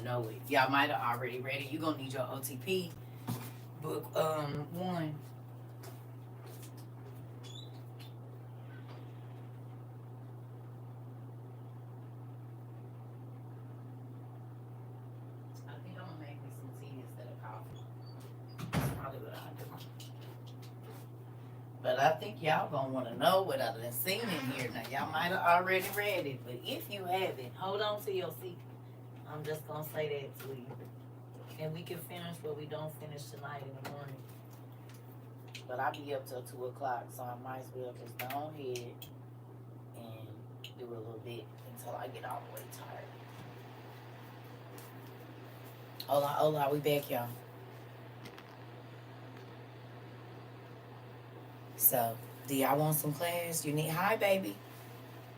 to know it. Y'all might have already read it. You're going to need your OTP book 1. I think I'm going to make me some tea instead of coffee. That's probably what I do. But I think y'all gonna want to know what I've seen in here. Now y'all might have already read it, but if you haven't, hold on to your seat. I'm just gonna say that to you, and we can finish what we don't finish tonight in the morning. But I'll be up till 2 o'clock, so I might as well just go ahead and do a little bit until I get all the way tired. Hola, hola, we back, y'all. So, do y'all want some class? You need, hi, baby.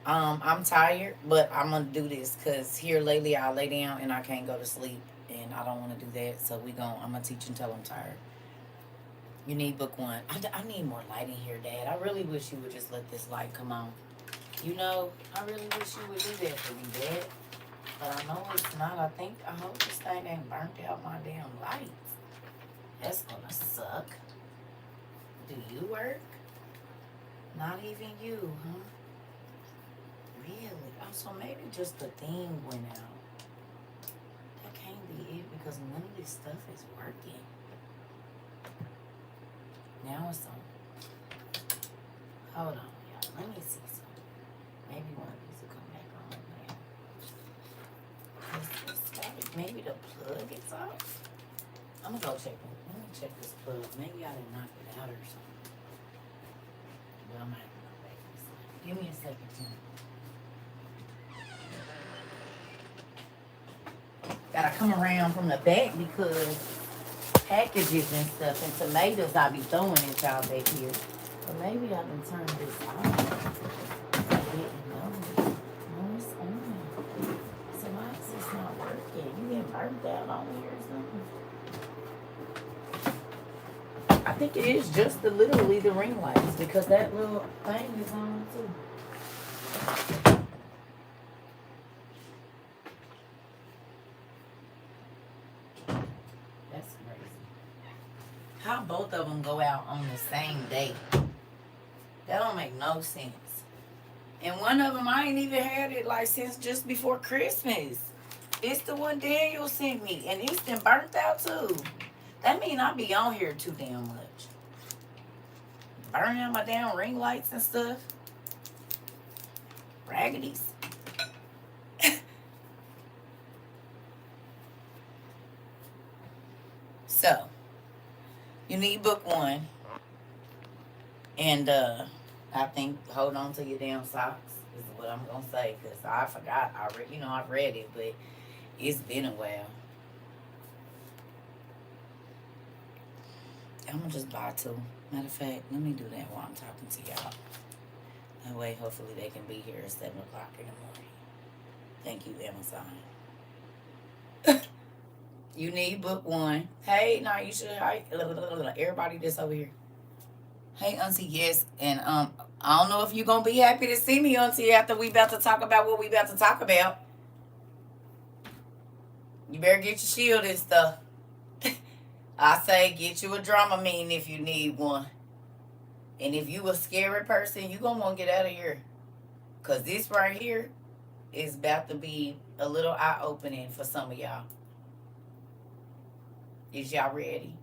I'm tired, but I'm gonna do this because here lately I lay down and I can't go to sleep, and I don't want to do that. So I'm gonna teach until I'm tired. You need book 1. I need more light in here, Dad. I really wish you would just let this light come on. You know, I really wish you would do that for me, Dad. But I know it's not. I hope this thing ain't burnt out my damn lights. That's gonna suck. Do you work? Not even you, huh? Really? Oh, so maybe just the thing went out. That can't be it because none of this stuff is working. Now it's on. Hold on, y'all. Let me see something. Maybe one of these will come back on now. Maybe the plug is off. I'm gonna go check it. Let me check this plug. Maybe I didn't knock it out or something. But I might go back this way. Give me a second, too. Gotta come around from the back because packages and stuff and tomatoes I be throwing at y'all back here. But maybe I can turn this off. I didn't know. No, it's on. So why is this not working? You getting burnt out on here or something? I think it is just literally the ring lights because that little thing is on too. How both of them go out on the same day? That don't make no sense. And one of them, I ain't even had it like since just before Christmas. It's the one Daniel sent me, and it's been burnt out too. That mean I be on here too damn much. Burning out my damn ring lights and stuff. Raggities. So, you need book 1. And I think hold on to your damn socks is what I'm going to say. Because I forgot. I've read it, but it's been a while. I'm going to just buy 2. Matter of fact, let me do that while I'm talking to y'all. That way, hopefully, they can be here at 7 o'clock in the morning. Thank you, Amazon. You need book 1. Hey, no, you should. Everybody that's over here. Hey, Auntie, yes. And I don't know if you're going to be happy to see me, Auntie, after we about to talk about what we about to talk about. You better get your shield and stuff. I say get you a Dramamine if you need one. And if you a scary person, you going to want to get out of here. Because this right here is about to be a little eye-opening for some of y'all. Is y'all ready?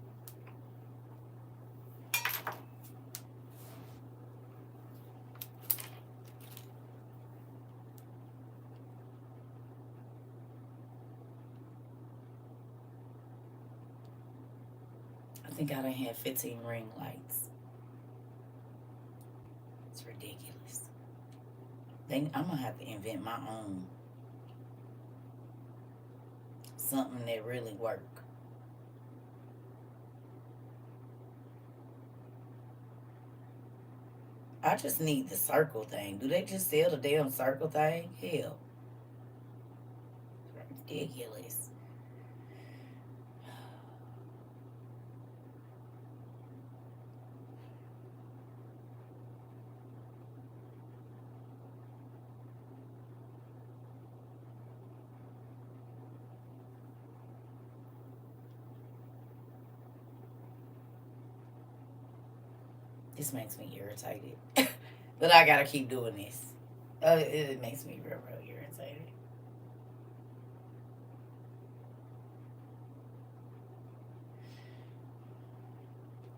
I think I done had 15 ring lights. It's ridiculous. I'm going to have to invent my own. Something that really work. I just need the circle thing. Do they just sell the damn circle thing? Hell. Ridiculous. This makes me irritated. But I gotta keep doing this. It makes me real, real irritated.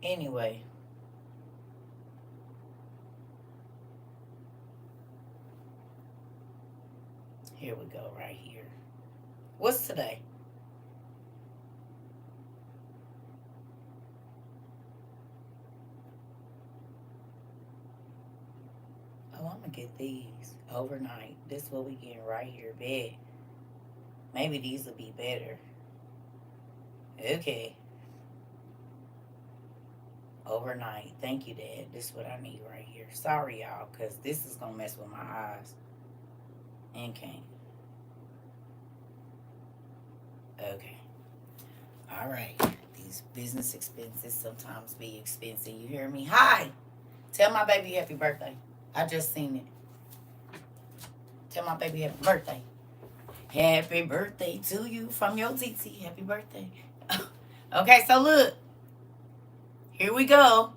Anyway, here we go, right here. What's today? Oh, I'm gonna get these overnight. This is what we get right here, bed. Maybe these will be better. Okay, overnight. Thank you, Dad. This is what I need right here. Sorry, y'all, because this is gonna mess with my eyes. And can't. Okay. All right. These business expenses sometimes be expensive. You hear me? Hi. Tell my baby happy birthday. I just seen it. Tell my baby happy birthday. Happy birthday to you from your TT. Happy birthday. Okay, so look. Here we go.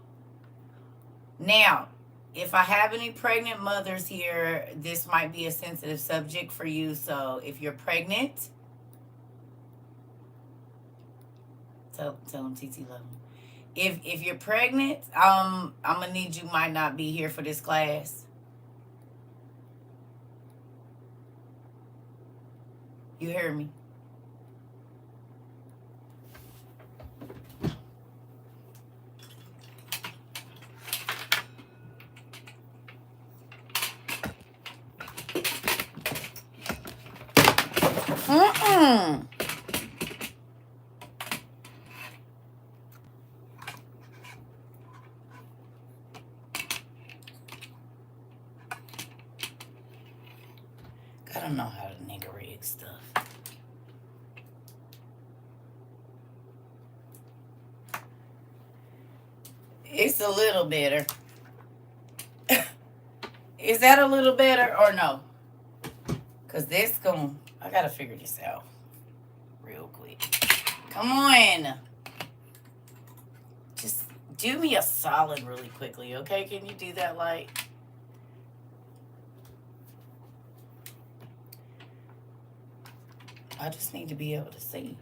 Now, if I have any pregnant mothers here, this might be a sensitive subject for you. So if you're pregnant, tell them TT love them. If you're pregnant, I'm gonna need you might not be here for this class. You hear me? Mm-mm. I don't know how to nigga rig stuff. It's a little better. Is that a little better or no? Because this going, I got to figure this out real quick. Come on. Just do me a solid really quickly, okay? Can you do that, like? I just need to be able to see.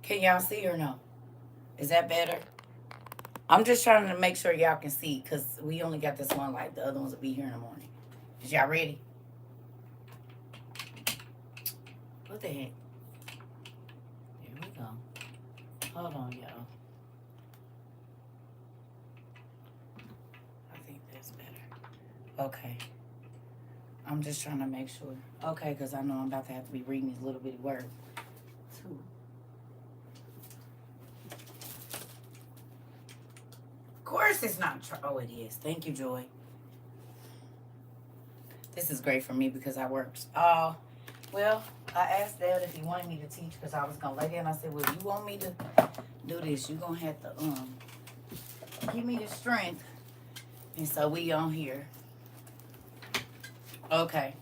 Can y'all see or no? Is that better? I'm just trying to make sure y'all can see because we only got this one light. The other ones will be here in the morning. Is y'all ready? What the heck? Here we go. Hold on, y'all. I think that's better. Okay. I'm just trying to make sure. Okay, because I know I'm about to have to be reading these little bitty words. Too. Of course it's not. Oh, it is. Thank you, Joy. This is great for me because I worked. Well, I asked Dad if he wanted me to teach because I was going to lay there and I said, well, if you want me to do this, you're going to have to give me the strength. And so we on here. Okay.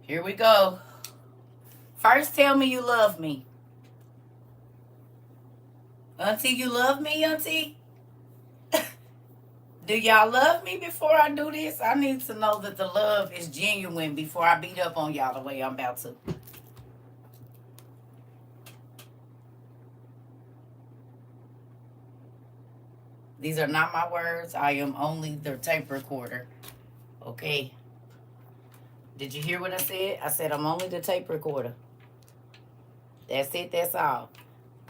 Here we go. First, tell me you love me. Auntie, you love me, Auntie? Do y'all love me before I do this? I need to know that the love is genuine before I beat up on y'all the way I'm about to. These are not my words. I am only the tape recorder. Okay. Did you hear what I said? I said I'm only the tape recorder. That's it. That's all.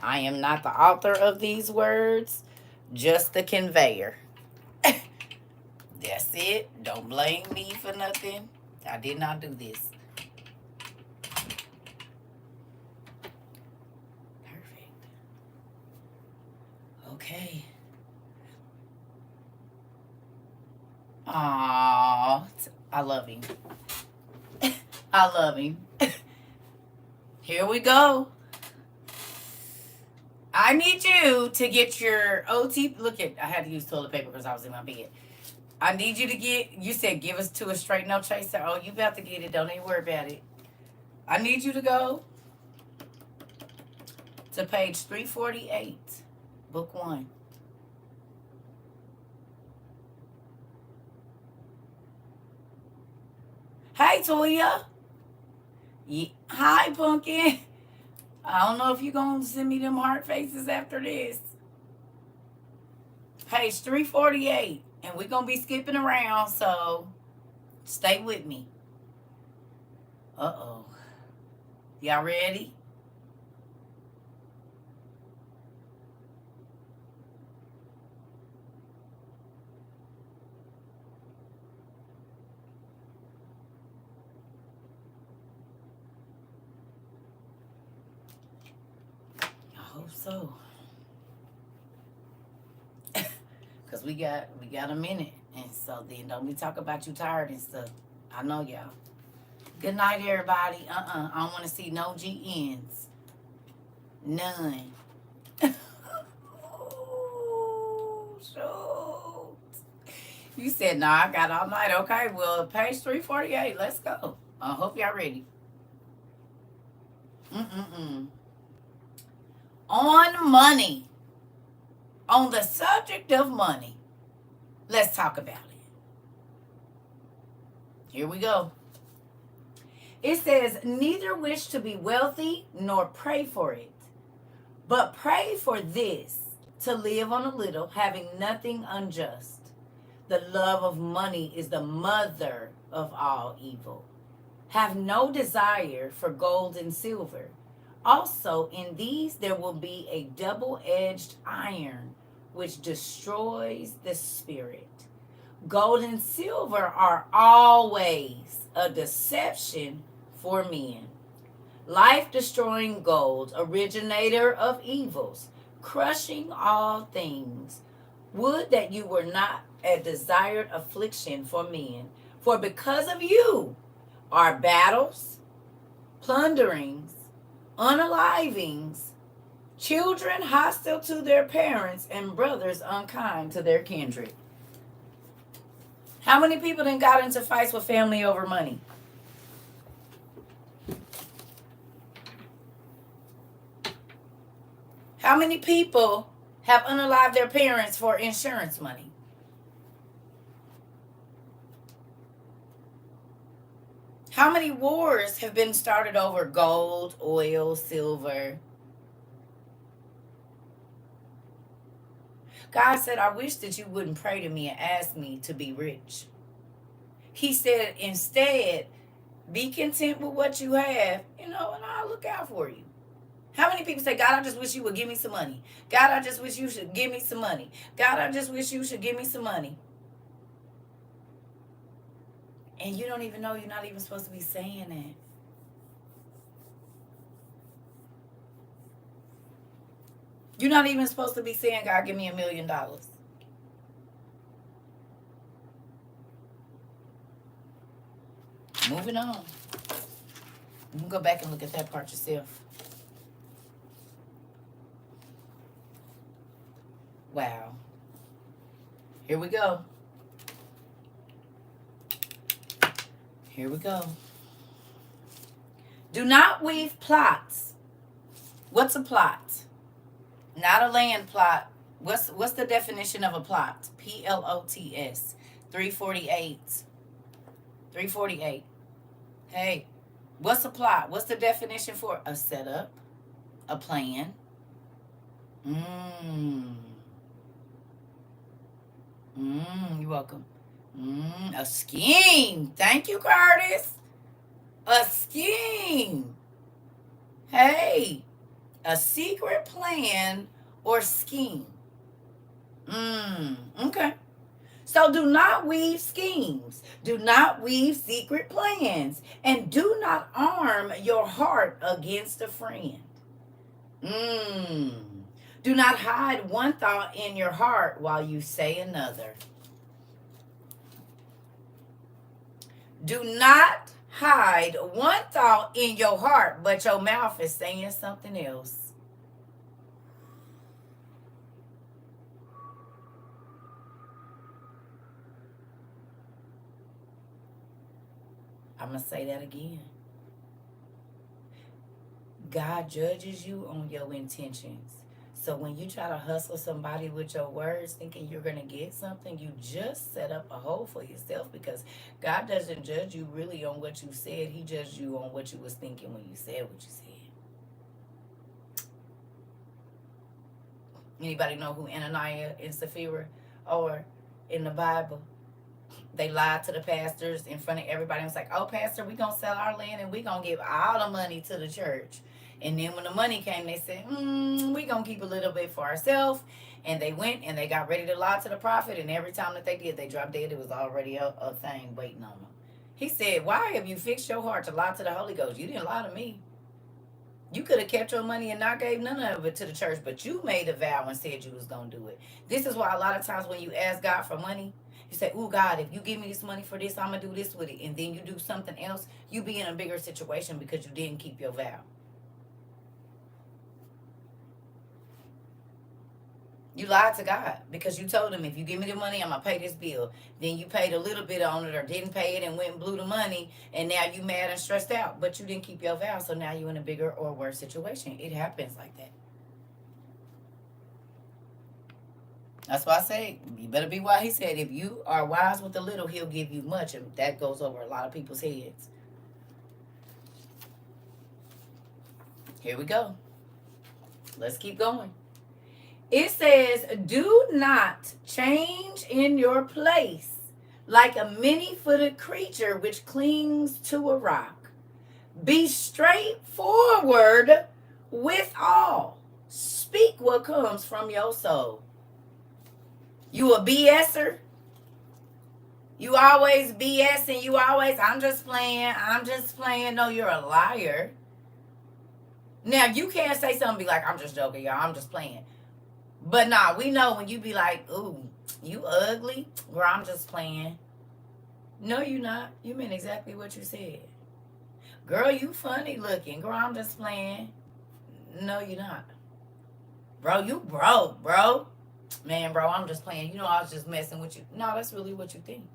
I am not the author of these words, just the conveyor. That's it. Don't blame me for nothing. I did not do this. Perfect. Okay. Aww. I love him. I love him. Here we go. I need you to get your OT. Look at, I had to use toilet paper because I was in my bed. I need you to get, you said give us to a straight no chaser. Oh, you about to get it. Don't even worry about it. I need you to go to page 348, book 1. Hey, Toya. Hi, Pumpkin. I don't know if you're going to send me them heart faces after this. Page 348. And we're going to be skipping around, so stay with me. Uh-oh. Y'all ready? I hope so. Because we got a minute. And so then don't be talking about you tired and stuff. I know y'all. Good night, everybody. I don't want to see no GNs. None. Oh, shoot. You said, no, I got all night. Okay, well, page 348. Let's go. I hope y'all ready. On money. On the subject of money. Let's talk about it. Here we go. It says, neither wish to be wealthy nor pray for it, but pray for this, to live on a little, having nothing unjust. The love of money is the mother of all evil. Have no desire for gold and silver. Also, in these there will be a double-edged iron, which destroys the spirit. Gold and silver are always a deception for men. Life-destroying gold, originator of evils, crushing all things. Would that you were not a desired affliction for men. For because of you are battles, plunderings, unalivings, children hostile to their parents, and brothers unkind to their kindred. How many people then got into fights with family over money? How many people have unalived their parents for insurance money? How many wars have been started over gold, oil, silver? God said, I wish that you wouldn't pray to me and ask me to be rich. He said, instead, be content with what you have, and I'll look out for you. How many people say, God, I just wish you would give me some money. God, I just wish you should give me some money. God, I just wish you should give me some money. And you don't even know you're not even supposed to be saying that. You're not even supposed to be saying, God, give me $1 million. Moving on. You can go back and look at that part yourself. Wow. Here we go. Here we go. Do not weave plots. What's a plot? Not a land plot. What's the definition of a plot? PLOTS. 348. 348. Hey, what's a plot? What's the definition for a setup? A plan? You're welcome. A scheme. Thank you, Curtis. A scheme. Hey, a secret plan or scheme. Okay. So do not weave schemes. Do not weave secret plans. And do not arm your heart against a friend. Do not hide one thought in your heart while you say another. Do not hide one thought in your heart, but your mouth is saying something else. I'm going to say that again. God judges you on your intentions. So when you try to hustle somebody with your words thinking you're going to get something, you just set up a hole for yourself, because God doesn't judge you really on what you said. He judged you on what you was thinking when you said what you said. Anybody know who Ananias and Sapphira are in the Bible? They lied to the pastors in front of everybody and was like, oh, pastor, we going to sell our land and we going to give all the money to the church. And then when the money came, they said, we going to keep a little bit for ourselves. And they went and they got ready to lie to the prophet. And every time that they did, they dropped dead. It was already a thing waiting on them. He said, why have you fixed your heart to lie to the Holy Ghost? You didn't lie to me. You could have kept your money and not gave none of it to the church, but you made a vow and said you was going to do it. This is why a lot of times when you ask God for money, you say, oh, God, if you give me this money for this, I'm going to do this with it. And then you do something else, you be in a bigger situation because you didn't keep your vow. You lied to God because you told him, if you give me the money, I'm going to pay this bill. Then you paid a little bit on it or didn't pay it and went and blew the money. And now you mad and stressed out, but you didn't keep your vow. So now you're in a bigger or worse situation. It happens like that. That's why I say, you better be wise. He said, if you are wise with the little, he'll give you much. And that goes over a lot of people's heads. Here we go. Let's keep going. It says, do not change in your place like a many-footed creature which clings to a rock. Be straightforward with all. Speak what comes from your soul. You a BSer? You always BSing. You always, I'm just playing. No, you're a liar. Now, you can't say something be like, I'm just joking, y'all. I'm just playing. But nah, we know when you be like, ooh, you ugly. Girl, I'm just playing. No, you not. You meant exactly what you said. Girl, you funny looking. Girl, I'm just playing. No, you not. Bro, you broke, bro. Man, bro, I'm just playing. You know, I was just messing with you. No, that's really what you think.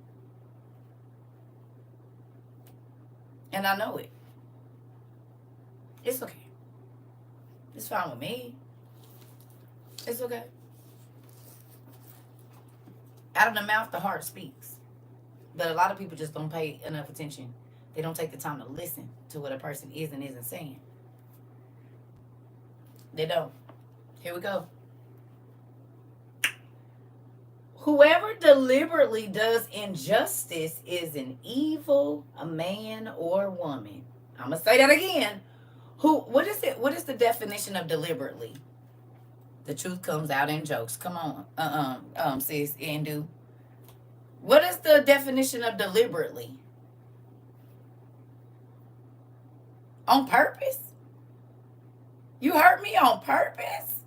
And I know it. It's okay. It's fine with me. It's okay. Out of the mouth, the heart speaks. But a lot of people just don't pay enough attention. They don't take the time to listen to what a person is and isn't saying. They don't. Here we go. Whoever deliberately does injustice is an evil man or woman. I'm going to say that again. What is it? What is the definition of deliberately? The truth comes out in jokes. Come on, sis, Indu. What is the definition of deliberately? On purpose? You hurt me on purpose?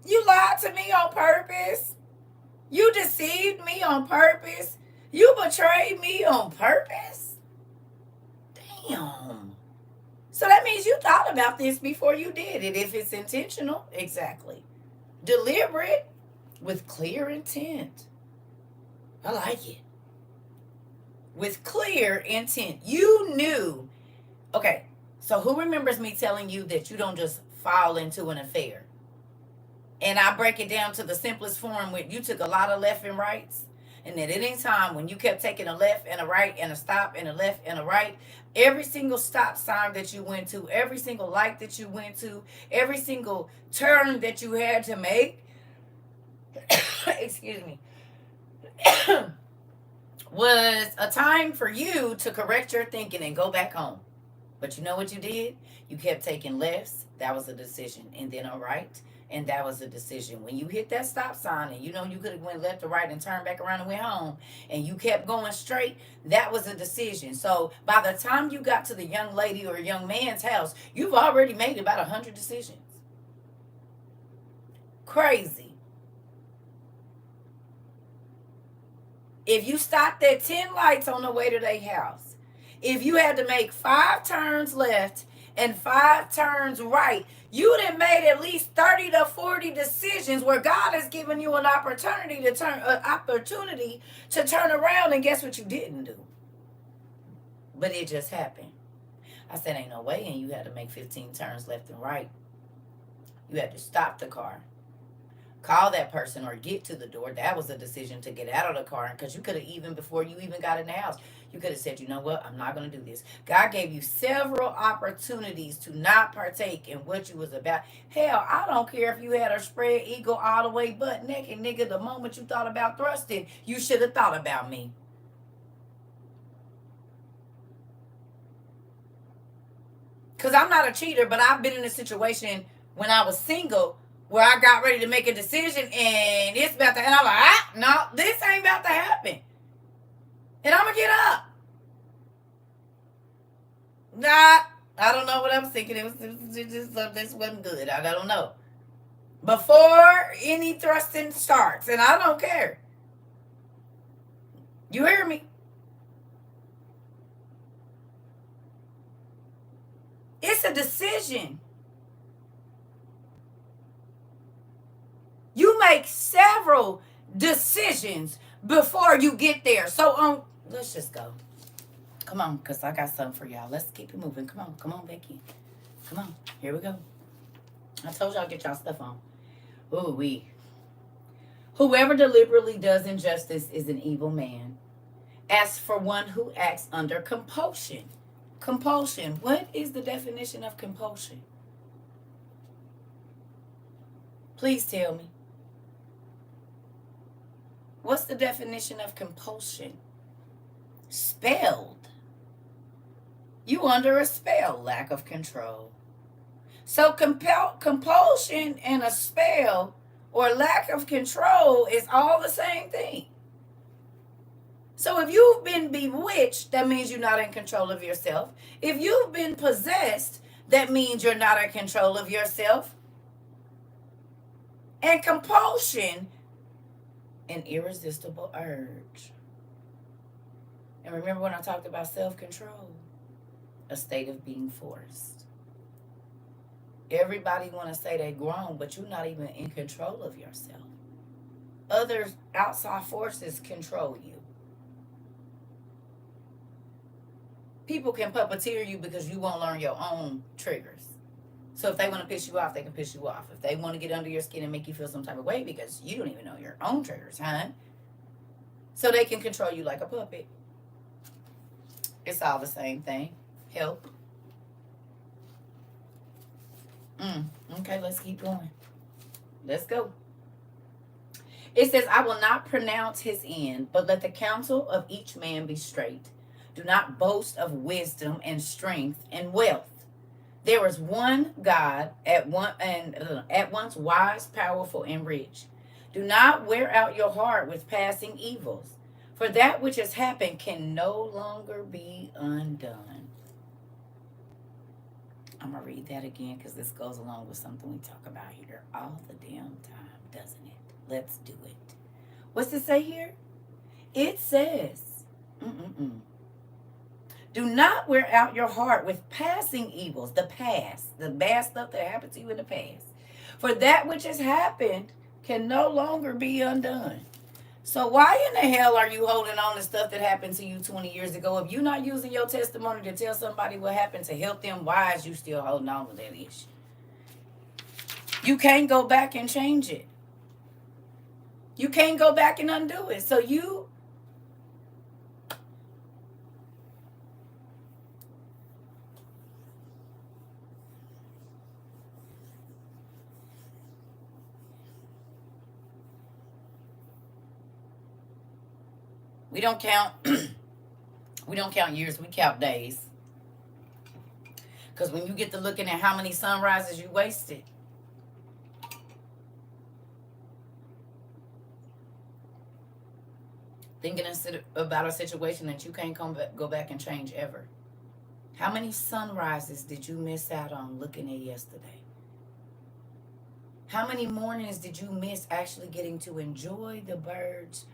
You lied to me on purpose? You deceived me on purpose? You betrayed me on purpose? Damn. So that means you thought about this before you did it. If it's intentional, exactly. Deliberate with clear intent. I like it. With clear intent. You knew. Okay, so who remembers me telling you that you don't just fall into an affair? And I break it down to the simplest form with you took a lot of left and rights. And at any time when you kept taking a left and a right and a stop and a left and a right, every single stop sign that you went to, every single light that you went to, every single turn that you had to make, excuse me, was a time for you to correct your thinking and go back home. But you know what you did? You kept taking lefts. That was a decision. And then a right. And that was a decision. When you hit that stop sign and you know you could have went left or right and turned back around and went home and you kept going straight, that was a decision. So by the time you got to the young lady or young man's house, you've already made about 100 decisions. Crazy. If you stopped at 10 lights on the way to their house, if you had to make 5 turns left and 5 turns right, you done made at least 30 to 40 decisions where God has given you an opportunity to turn around, and guess what you didn't do? But it just happened. I said, ain't no way. And you had to make 15 turns left and right. You had to stop the car, call that person, or get to the door. That was a decision to get out of the car. Because you could have, even before you even got in the house, you could have said, you know what, I'm not going to do this. God gave you several opportunities to not partake in what you was about. Hell, I don't care if you had a spread eagle all the way butt naked, nigga. The moment you thought about thrusting, you should have thought about me. Because I'm not a cheater, but I've been in a situation when I was single where I got ready to make a decision and it's about to, and I'm like, no, this ain't about to happen. And I'm going to get up. Nah, I don't know what I was thinking. It was just this wasn't good. I don't know. Before any thrusting starts, and I don't care. You hear me? It's a decision. You make several decisions before you get there. So let's just go. Come on, because I got something for y'all. Let's keep it moving. Come on, Becky. Come on, here we go. I told y'all get y'all stuff on. Ooh-wee. Whoever deliberately does injustice is an evil man. As for one who acts under compulsion. Compulsion. What is the definition of compulsion? Please tell me. What's the definition of compulsion? Spelled. You under a spell. Lack of control. So compulsion and a spell or lack of control is all the same thing. So if you've been bewitched, that means you're not in control of yourself. If you've been possessed, that means you're not in control of yourself. And compulsion, an irresistible urge. And remember when I talked about self-control? A state of being forced. Everybody want to say they're grown, but you're not even in control of yourself. Other outside forces control you. People can puppeteer you because you won't learn your own triggers. So if they want to piss you off, they can piss you off. If they want to get under your skin and make you feel some type of way because you don't even know your own triggers, huh? So they can control you like a puppet. It's all the same thing. Help. Okay, let's keep going. Let's go. It says, I will not pronounce his end, but let the counsel of each man be straight. Do not boast of wisdom and strength and wealth. There is one God at once wise, powerful, and rich. Do not wear out your heart with passing evils, for that which has happened can no longer be undone. I'm going to read that again because this goes along with something we talk about here all the damn time, doesn't it? Let's do it. What's it say here? It says, do not wear out your heart with passing evils, the past, the bad stuff that happened to you in the past. For that which has happened can no longer be undone. So why in the hell are you holding on to stuff that happened to you 20 years ago? If you're not using your testimony to tell somebody what happened to help them, why is you still holding on to that issue? You can't go back and change it. You can't go back and undo it. So we don't count we don't count years, we count days. Because when you get to looking at how many sunrises you wasted, thinking about a situation that you can't go back and change ever. How many sunrises did you miss out on looking at yesterday? How many mornings did you miss actually getting to enjoy the birds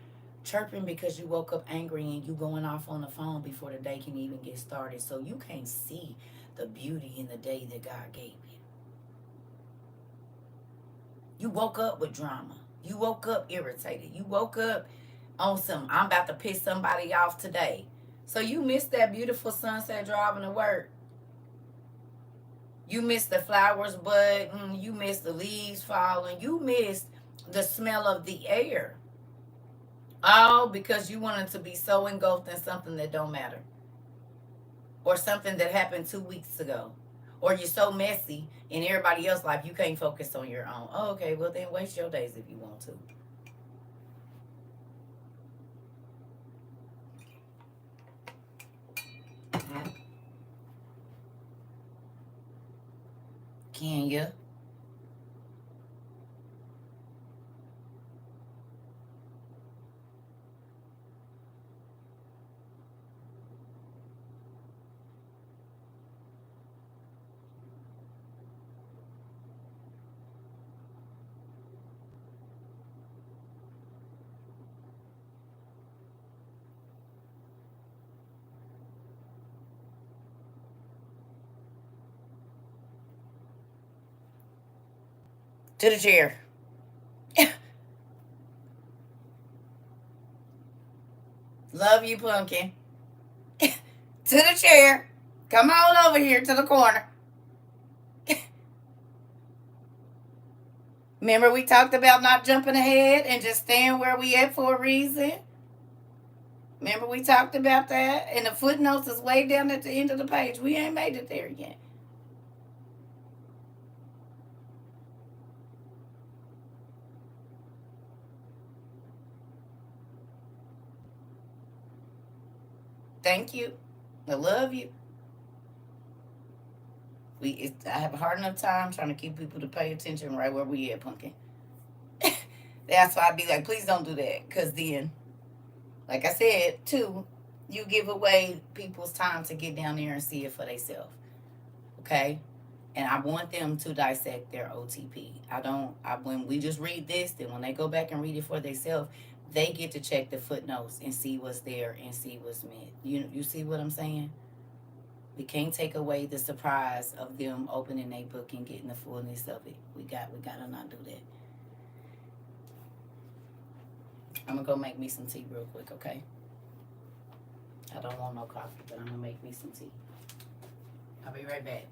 chirping because you woke up angry and you going off on the phone before the day can even get started? So you can't see the beauty in the day that God gave you. You woke up with drama. You woke up irritated. You woke up on some, I'm about to piss somebody off today. So you missed that beautiful sunset driving to work. You missed the flowers budding. You missed the leaves falling. You missed the smell of the air. All because you wanted to be so engulfed in something that don't matter. Or something that happened 2 weeks ago. Or you're so messy in everybody else's life you can't focus on your own. Oh, okay, well then waste your days if you want to. Kenya. To the chair. Love you, pumpkin. To the chair. Come on over here to the corner. Remember we talked about not jumping ahead and just staying where we at for a reason? Remember we talked about that? And the footnotes is way down at the end of the page. We ain't made it there yet. Thank you. I love you. I have a hard enough time trying to keep people to pay attention right where we at, pumpkin. That's why I'd be like, please don't do that. Because then, like I said, too, you give away people's time to get down there and see it for themselves. Okay? And I want them to dissect their OTP. When we just read this, then when they go back and read it for themselves, they get to check the footnotes and see what's there and see what's meant. You see what I'm saying? We can't take away the surprise of them opening their book and getting the fullness of it. We gotta not do that. I'm gonna go make me some tea real quick, okay? I don't want no coffee, but I'm gonna make me some tea. I'll be right back.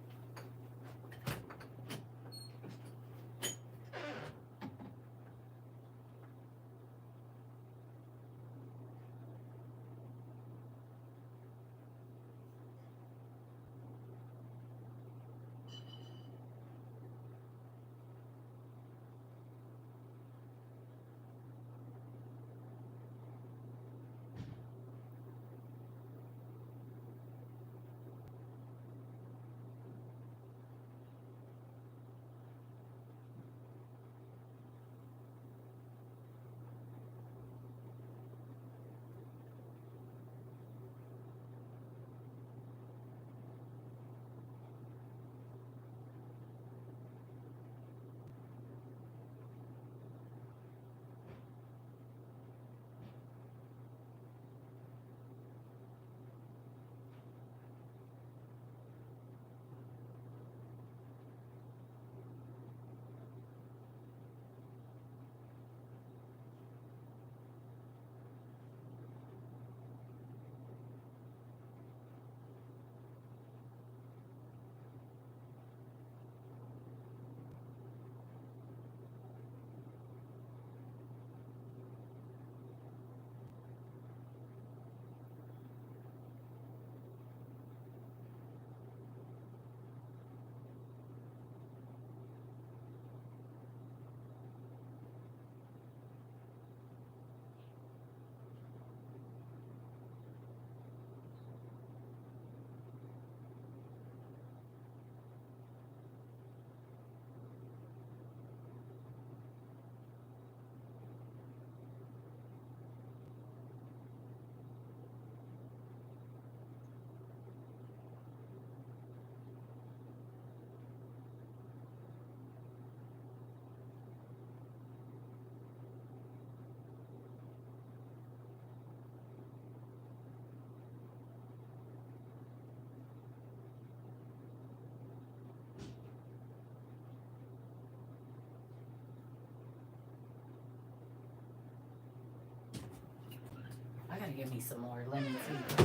I gotta give me some more lemon tea.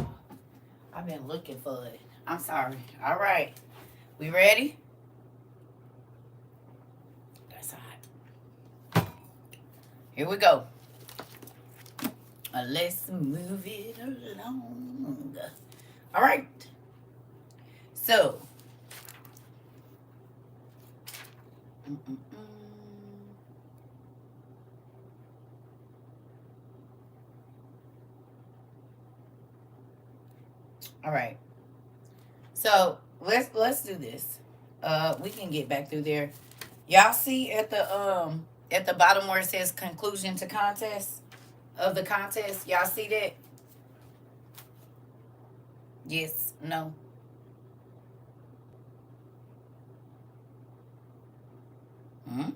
I've been looking for it. I'm sorry. All right. We ready? That's hot. Here we go. Let's move it along. All right. So. All right. So let's do this. We can get back through there. Y'all see at the bottom where it says conclusion to contest of the contest. Y'all see that? Yes. No. Hmm.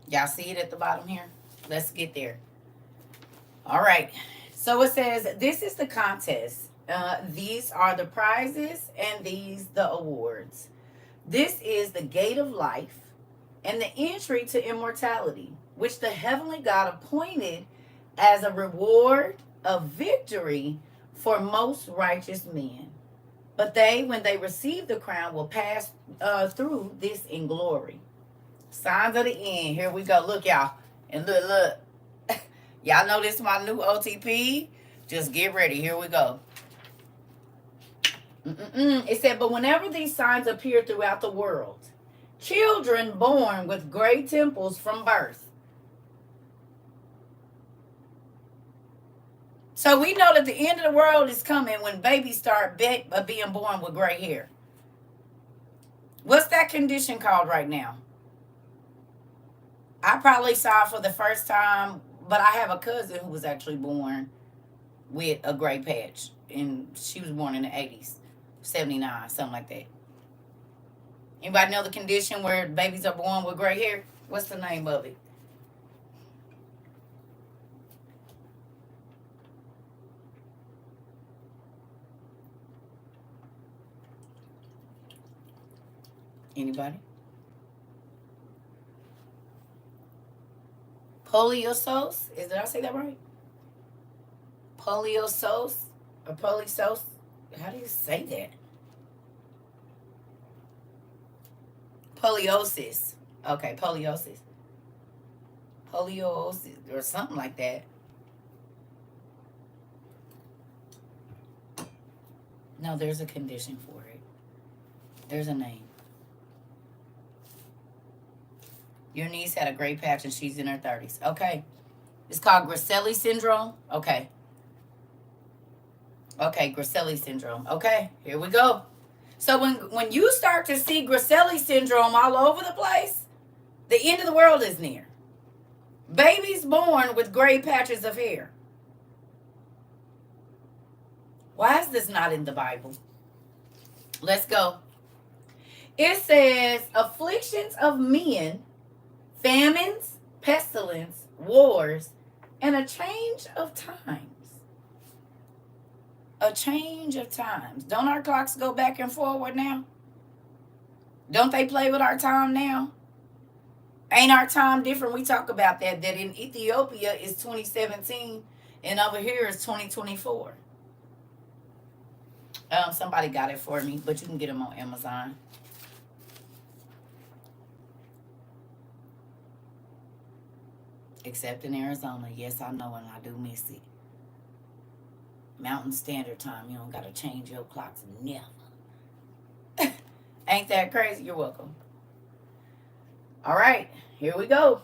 Y'all see it at the bottom here? Let's get there. All right. So it says, this is the contest. These are the prizes and these the awards. This is the gate of life and the entry to immortality, which the heavenly God appointed as a reward of victory for most righteous men. But they, when they receive the crown, will pass through this in glory. Signs of the end. Here we go. Look, y'all. And look. Y'all know this is my new OTP. Just get ready. Here we go. It said, but whenever these signs appear throughout the world, children born with gray temples from birth. So we know that the end of the world is coming when babies start being born with gray hair. What's that condition called right now? I probably saw it for the first time, but I have a cousin who was actually born with a gray patch, and she was born in the 80s, 79, something like that. Anybody know the condition where babies are born with gray hair? What's the name of it? Anybody? Poliosose? Did I say that right? Poliosose or polysose? How do you say that? Poliosis. Okay, poliosis. Poliosis or something like that. No, there's a condition for it. There's a name. Your niece had a gray patch and she's in her 30s. Okay. It's called Griscelli syndrome. Okay. Okay, Griscelli syndrome. Okay, here we go. So when you start to see Griscelli syndrome all over the place, the end of the world is near. Babies born with gray patches of hair. Why is this not in the Bible? Let's go. It says, afflictions of men, famines, pestilence, wars, and a change of times. A change of times. Don't our clocks go back and forward now? Don't they play with our time now? Ain't our time different? We talk about that in Ethiopia is 2017 and over here is 2024. Somebody got it for me, but you can get them on Amazon. Except in Arizona. Yes, I know, and I do miss it. Mountain Standard Time. You don't got to change your clocks. Never. Ain't that crazy? You're welcome. All right. Here we go.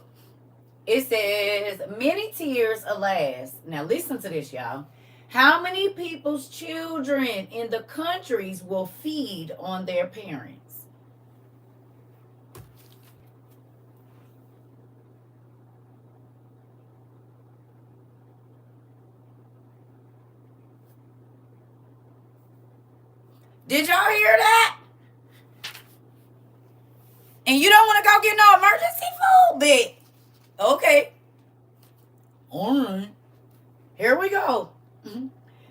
It says, many tears, alas. Now listen to this, y'all. How many people's children in the countries will feed on their parents? Did y'all hear that? And you don't want to go get no emergency food, but okay. All right. Here we go.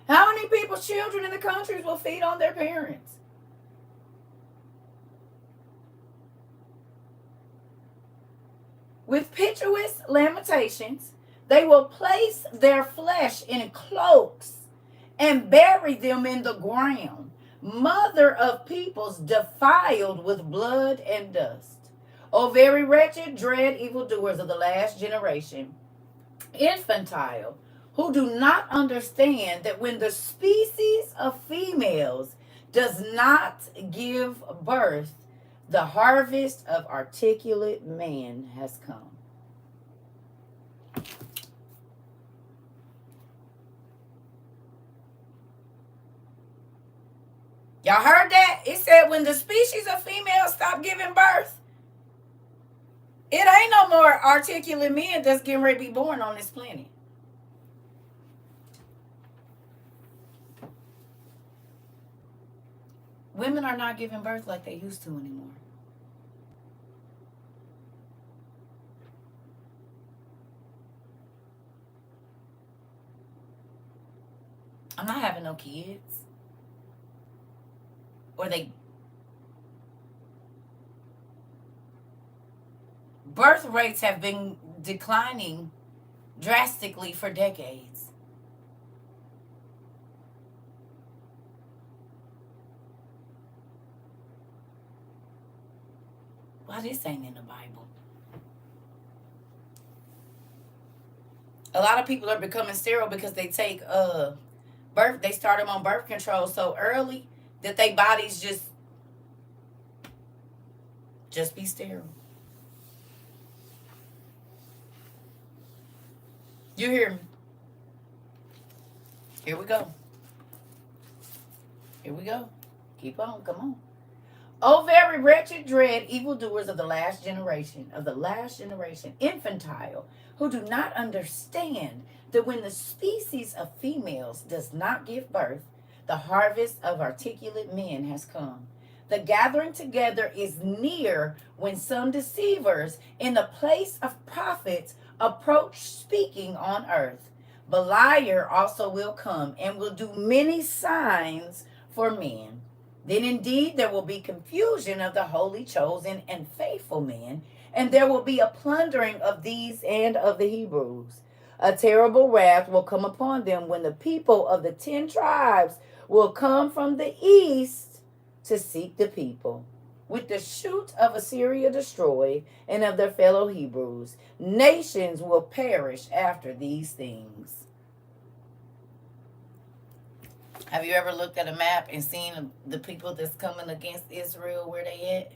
How many people's children in the countries will feed on their parents? With piteous lamentations, they will place their flesh in cloaks and bury them in the ground. Mother of peoples defiled with blood and dust. O very wretched, dread evildoers of the last generation, infantile, who do not understand that when the species of females does not give birth, the harvest of articulate man has come. Y'all heard that? It said when the species of females stop giving birth, it ain't no more articulate men that's getting ready to be born on this planet. Women are not giving birth like they used to anymore. I'm not having no kids. Or they birth rates have been declining drastically for decades. Why this ain't in the Bible? A lot of people are becoming sterile because they take they start them on birth control so early that their bodies just be sterile. You hear me? Here we go. Here we go. Keep on. Come on. Oh, very wretched, dread, evildoers of the last generation, infantile, who do not understand that when the species of females does not give birth, the harvest of articulate men has come. The gathering together is near when some deceivers in the place of prophets approach speaking on earth. Beliar also will come and will do many signs for men. Then indeed there will be confusion of the holy, chosen, and faithful men, and there will be a plundering of these and of the Hebrews. A terrible wrath will come upon them when the people of the 10 tribes will come from the east to seek the people. With the shoot of Assyria destroyed, and of their fellow Hebrews, nations will perish after these things. Have you ever looked at a map and seen the people that's coming against Israel, where they at?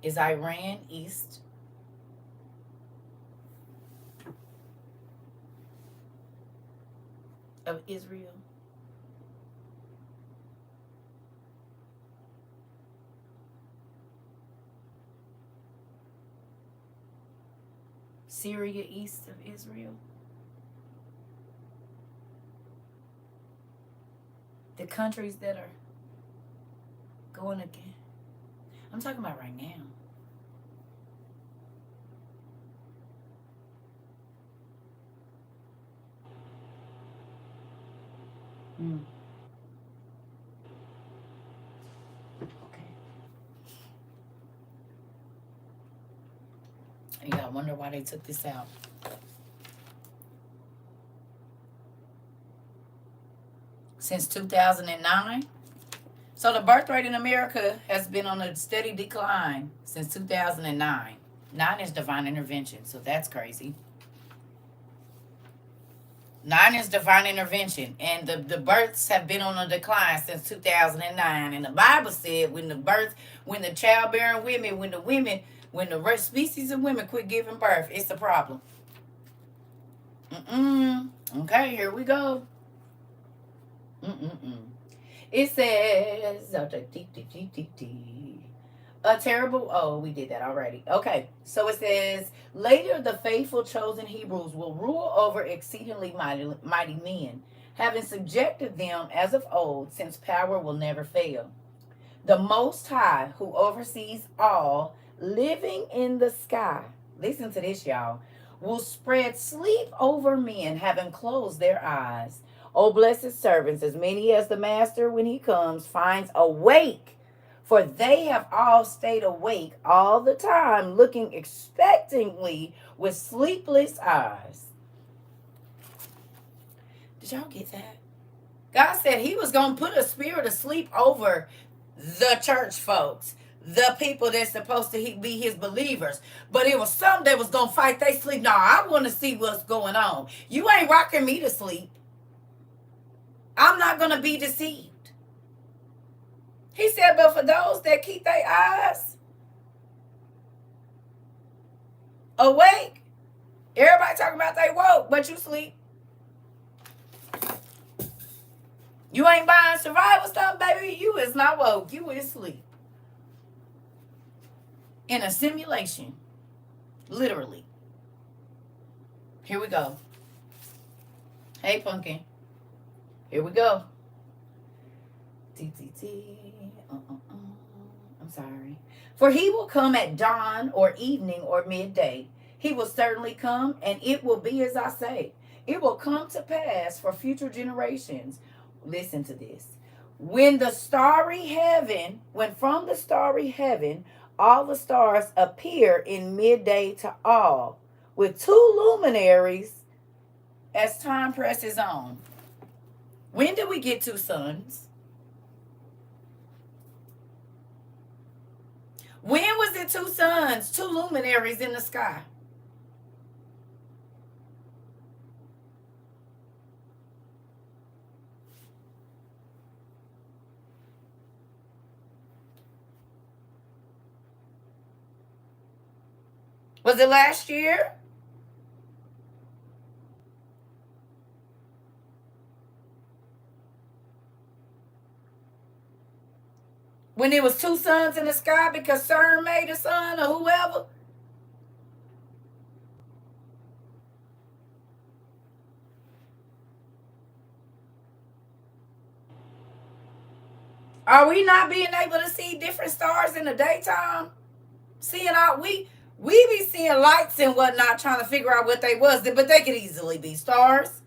Is Iran east? Of Israel? Syria east of Israel? The countries that are going again. I'm talking about right now. Okay. Yeah, I wonder why they took this out. Since 2009. So the birth rate in America has been on a steady decline since 2009. 9 is divine intervention, so that's crazy. 9 is divine intervention, and the births have been on a decline since 2009. And the Bible said when the childbearing women, when the species of women quit giving birth, it's a problem. Okay, here we go. It says a terrible. Oh, we did that already. Okay, so it says later the faithful chosen Hebrews will rule over exceedingly mighty men, having subjected them as of old, since power will never fail. The Most High, who oversees all living in the sky, listen to this, y'all, will spread sleep over men, having closed their eyes. O blessed servants, as many as the master, when he comes, finds awake. For they have all stayed awake all the time, looking expectantly with sleepless eyes. Did y'all get that? God said he was going to put a spirit of sleep over the church folks, the people that's supposed to be his believers. But it was some that was going to fight they sleep. No, I want to see what's going on. You ain't rocking me to sleep. I'm not going to be deceived. He said, but for those that keep their eyes awake, everybody talking about they woke, but you sleep. You ain't buying survival stuff, baby. You is not woke. You is asleep. In a simulation. Literally. Here we go. Hey, Pumpkin. Here we go. I'm sorry. For he will come at dawn or evening or midday. He will certainly come, and it will be as I say. It will come to pass for future generations. Listen to this. When from the starry heaven, all the stars appear in midday to all, with two luminaries as time presses on. When did we get two suns? When was it two suns, two luminaries in the sky? Was it last year? When there was two suns in the sky because CERN made a sun or whoever? Are we not being able to see different stars in the daytime? Seeing out, we be seeing lights and whatnot, trying to figure out what they was, but they could easily be stars.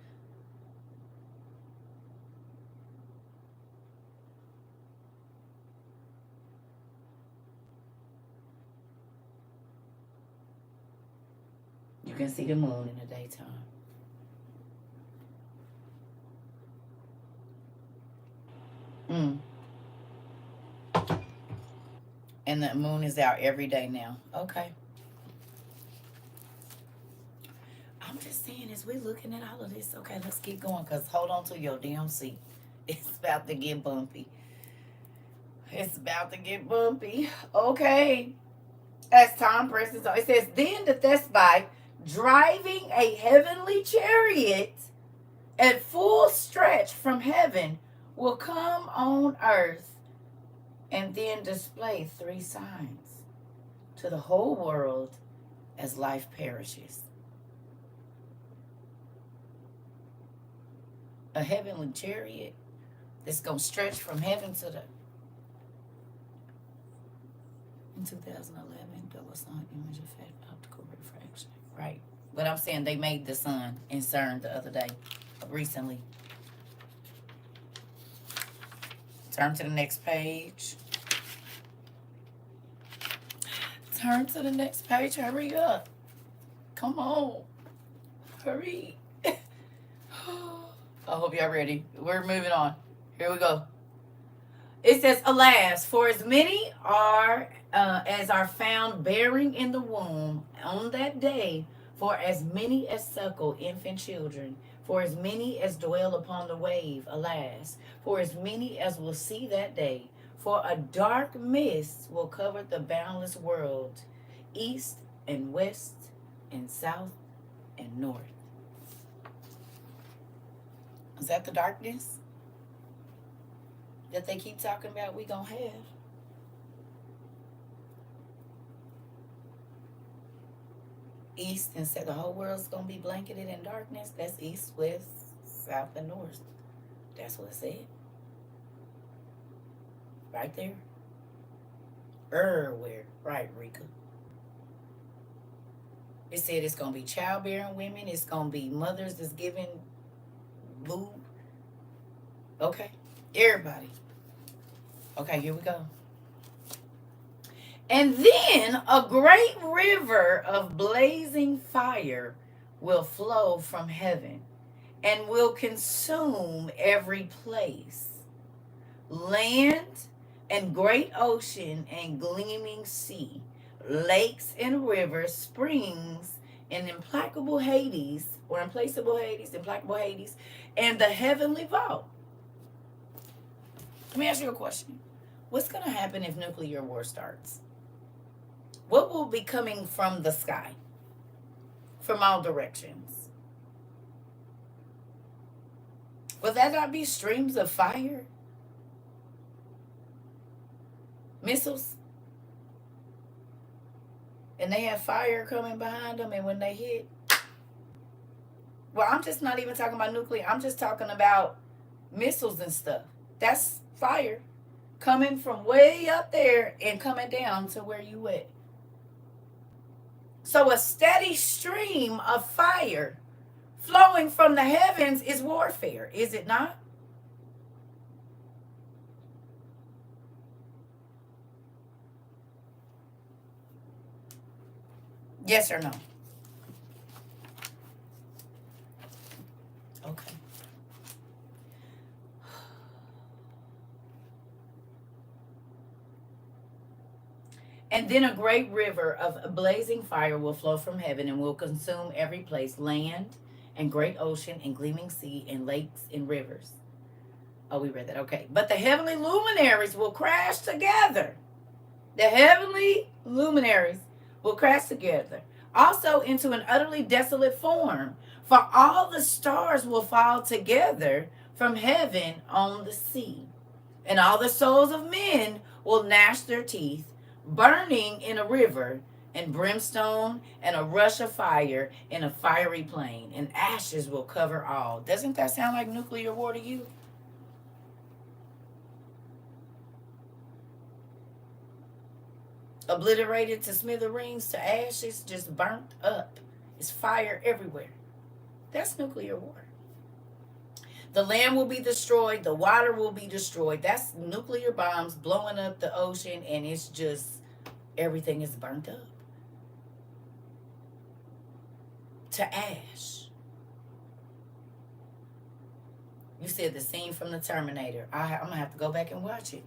You can see the moon in the daytime. And the moon is out every day now. Okay. I'm just saying, as we're looking at all of this, okay, let's keep going, because hold on to your damn seat. It's about to get bumpy. It's about to get bumpy. Okay. As time presses on, it says, then the Thespite, driving a heavenly chariot at full stretch from heaven, will come on earth and then display three signs to the whole world as life perishes. A heavenly chariot that's going to stretch from heaven to the... In 2011, double sun image effect, optical refraction. Right. But I'm saying they made the sun in CERN the other day, recently. Turn to the next page. Turn to the next page. Hurry up. Come on. Hurry. I hope y'all ready. We're moving on. Here we go. It says, alas, for as many as are found bearing in the womb on that day, for as many as suckle infant children, for as many as dwell upon the wave, alas, for as many as will see that day, for a dark mist will cover the boundless world, east and west and south and north. Is that the darkness that they keep talking about we gonna have? East and south, the whole world's gonna be blanketed in darkness. That's east, west, south, and north. That's what it said. Right there. Where? Right, Rika. It said it's gonna be childbearing women. It's gonna be mothers that's giving boo. Okay. Everybody. Okay, here we go. And then a great river of blazing fire will flow from heaven and will consume every place, land and great ocean and gleaming sea, lakes and rivers, springs and implacable Hades, or implacable Hades, and the heavenly vault. Let me ask you a question. What's going to happen if nuclear war starts? What will be coming from the sky, from all directions? Will that not be streams of fire? Missiles? And they have fire coming behind them, and when they hit, well, I'm just not even talking about nuclear. I'm just talking about missiles and stuff. That's fire coming from way up there and coming down to where you at. So a steady stream of fire flowing from the heavens is warfare, is it not? Yes or no? Okay. And then a great river of blazing fire will flow from heaven and will consume every place, land and great ocean and gleaming sea and lakes and rivers. Oh, we read that. Okay. But the heavenly luminaries will crash together. The heavenly luminaries will crash together, also into an utterly desolate form. For all the stars will fall together from heaven on the sea, and all the souls of men will gnash their teeth, burning in a river, and brimstone, and a rush of fire in a fiery plain, and ashes will cover all. Doesn't that sound like nuclear war to you? Obliterated to smithereens, to ashes, just burnt up. It's fire everywhere. That's nuclear war. The land will be destroyed. The water will be destroyed. That's nuclear bombs blowing up the ocean, and it's just everything is burnt up to ash. You said the scene from the Terminator. I'm going to have to go back and watch it.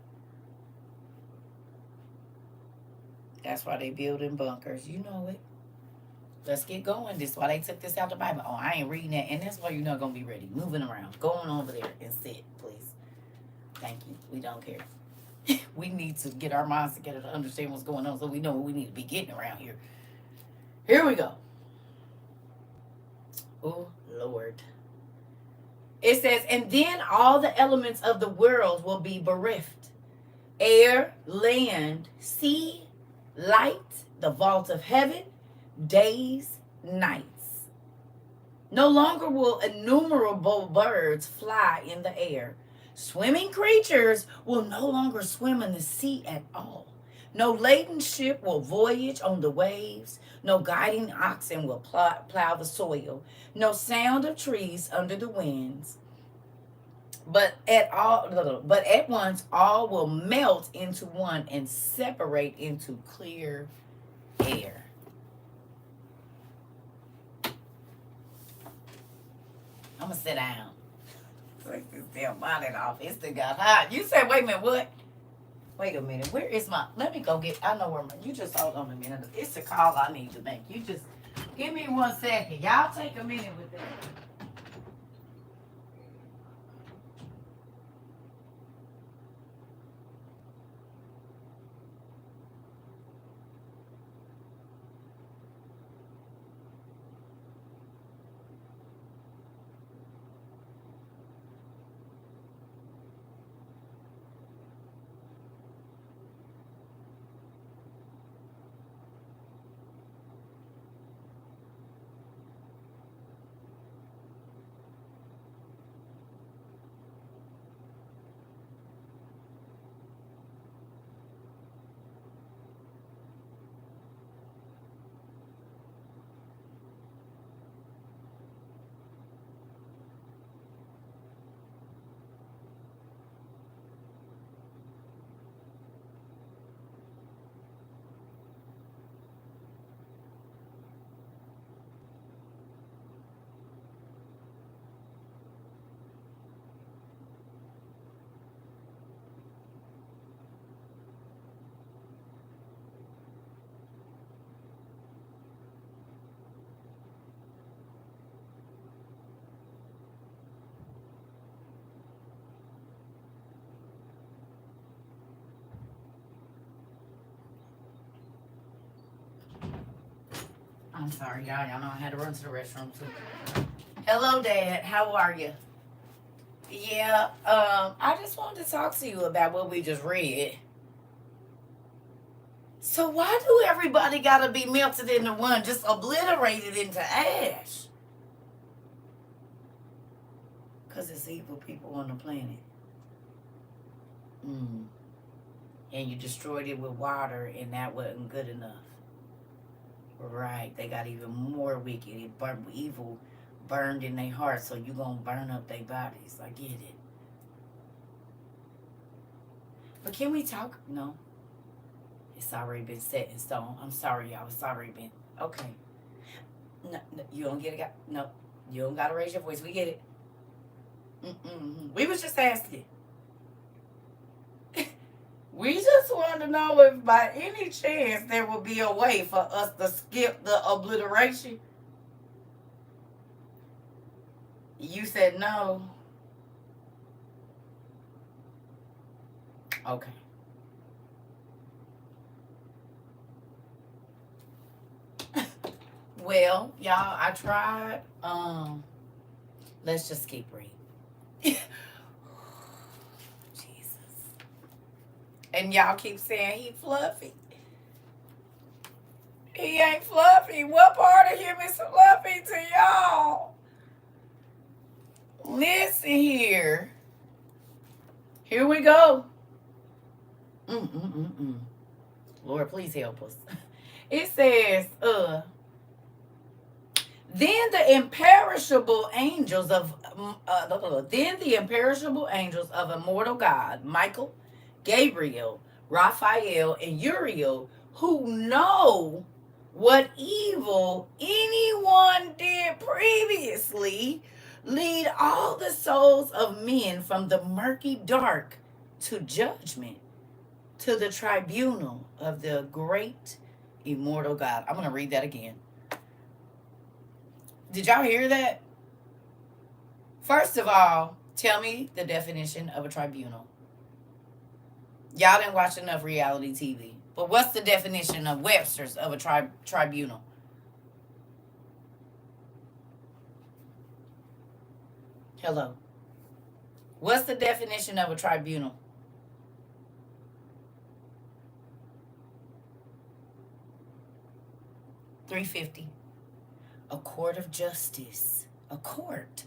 That's why they building bunkers. You know it. Let's get going. This is why they took this out the Bible. Oh, I ain't reading that. And that's why you're not going to be ready. Moving around. Go on over there and sit, please. Thank you. We don't care. We need to get our minds together to understand what's going on so we know what we need to be getting around here. Here we go. Oh, Lord. It says, and then all the elements of the world will be bereft. Air, land, sea, light, the vault of heaven, days, nights. No longer will innumerable birds fly in the air. Swimming creatures will no longer swim in the sea at all. No laden ship will voyage on the waves. No guiding oxen will plow the soil. No sound of trees under the winds. But at once all will melt into one and separate into clear air. I'm gonna sit down. Take this damn bonnet off. It still got hot. You said, wait a minute, what? Wait a minute. Where is my? Let me go get. I know where my. You just hold on a minute. It's a call I need to make. You just give me 1 second. Y'all take a minute with that. I'm sorry, y'all. Y'all know I had to run to the restroom too. Hello, Dad. How are you? Yeah. I just wanted to talk to you about what we just read. So why do everybody gotta be melted into one, just obliterated into ash? Cause it's evil people on the planet. And you destroyed it with water, and that wasn't good enough. Right, they got even more wicked. Evil burned in their hearts, so you gonna burn up their bodies. I get it. But can we talk? No. It's already been set in stone. I'm sorry, y'all. It's already been. Okay. No, you don't get it. No, you don't gotta raise your voice. We get it. We was just asking. We just wanted to know if by any chance there would be a way for us to skip the obliteration. You said no. Okay. Well, y'all, I tried. Let's just keep reading. Jesus. And y'all keep saying he fluffy. He ain't fluffy. What part of him is fluffy to y'all? Listen here. Here we go. Lord, please help us. It says, then the imperishable angels of immortal God, Michael, Gabriel, Raphael, and Uriel, who know what evil anyone did previously, lead all the souls of men from the murky dark to judgment, to the tribunal of the great immortal God. I'm going to read that again. Did y'all hear that? First of all, tell me the definition of a tribunal. Y'all didn't watch enough reality TV. But what's the definition of Webster's of a tribunal? Hello. What's the definition of a tribunal? $3.50. A court of justice. A court.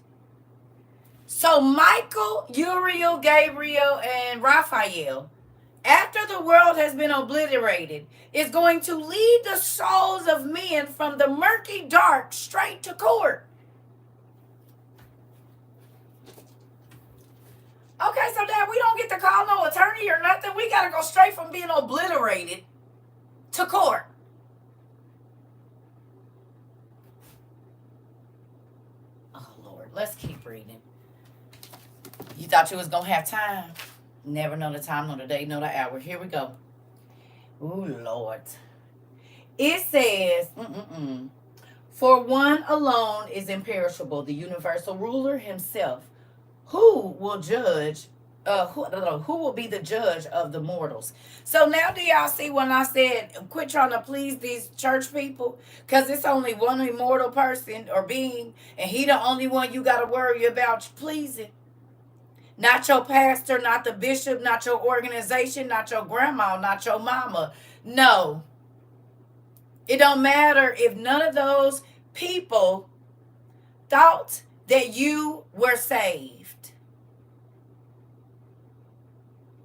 So Michael, Uriel, Gabriel, and Raphael, after the world has been obliterated, is going to lead the souls of men from the murky dark straight to court. Okay, so now we don't get to call no attorney or nothing. We got to go straight from being obliterated to court. Oh, Lord, let's keep reading. You thought you was going to have time. Never know the time, nor the day, nor the hour. Here we go. Ooh, Lord. It says, for one alone is imperishable, the universal ruler himself. Who will judge? Who will be the judge of the mortals? So now do y'all see when I said quit trying to please these church people? Because it's only one immortal person or being, and he the only one you got to worry about pleasing. Not your pastor, not the bishop, not your organization, not your grandma, not your mama. No. It don't matter if none of those people thought that you were saved.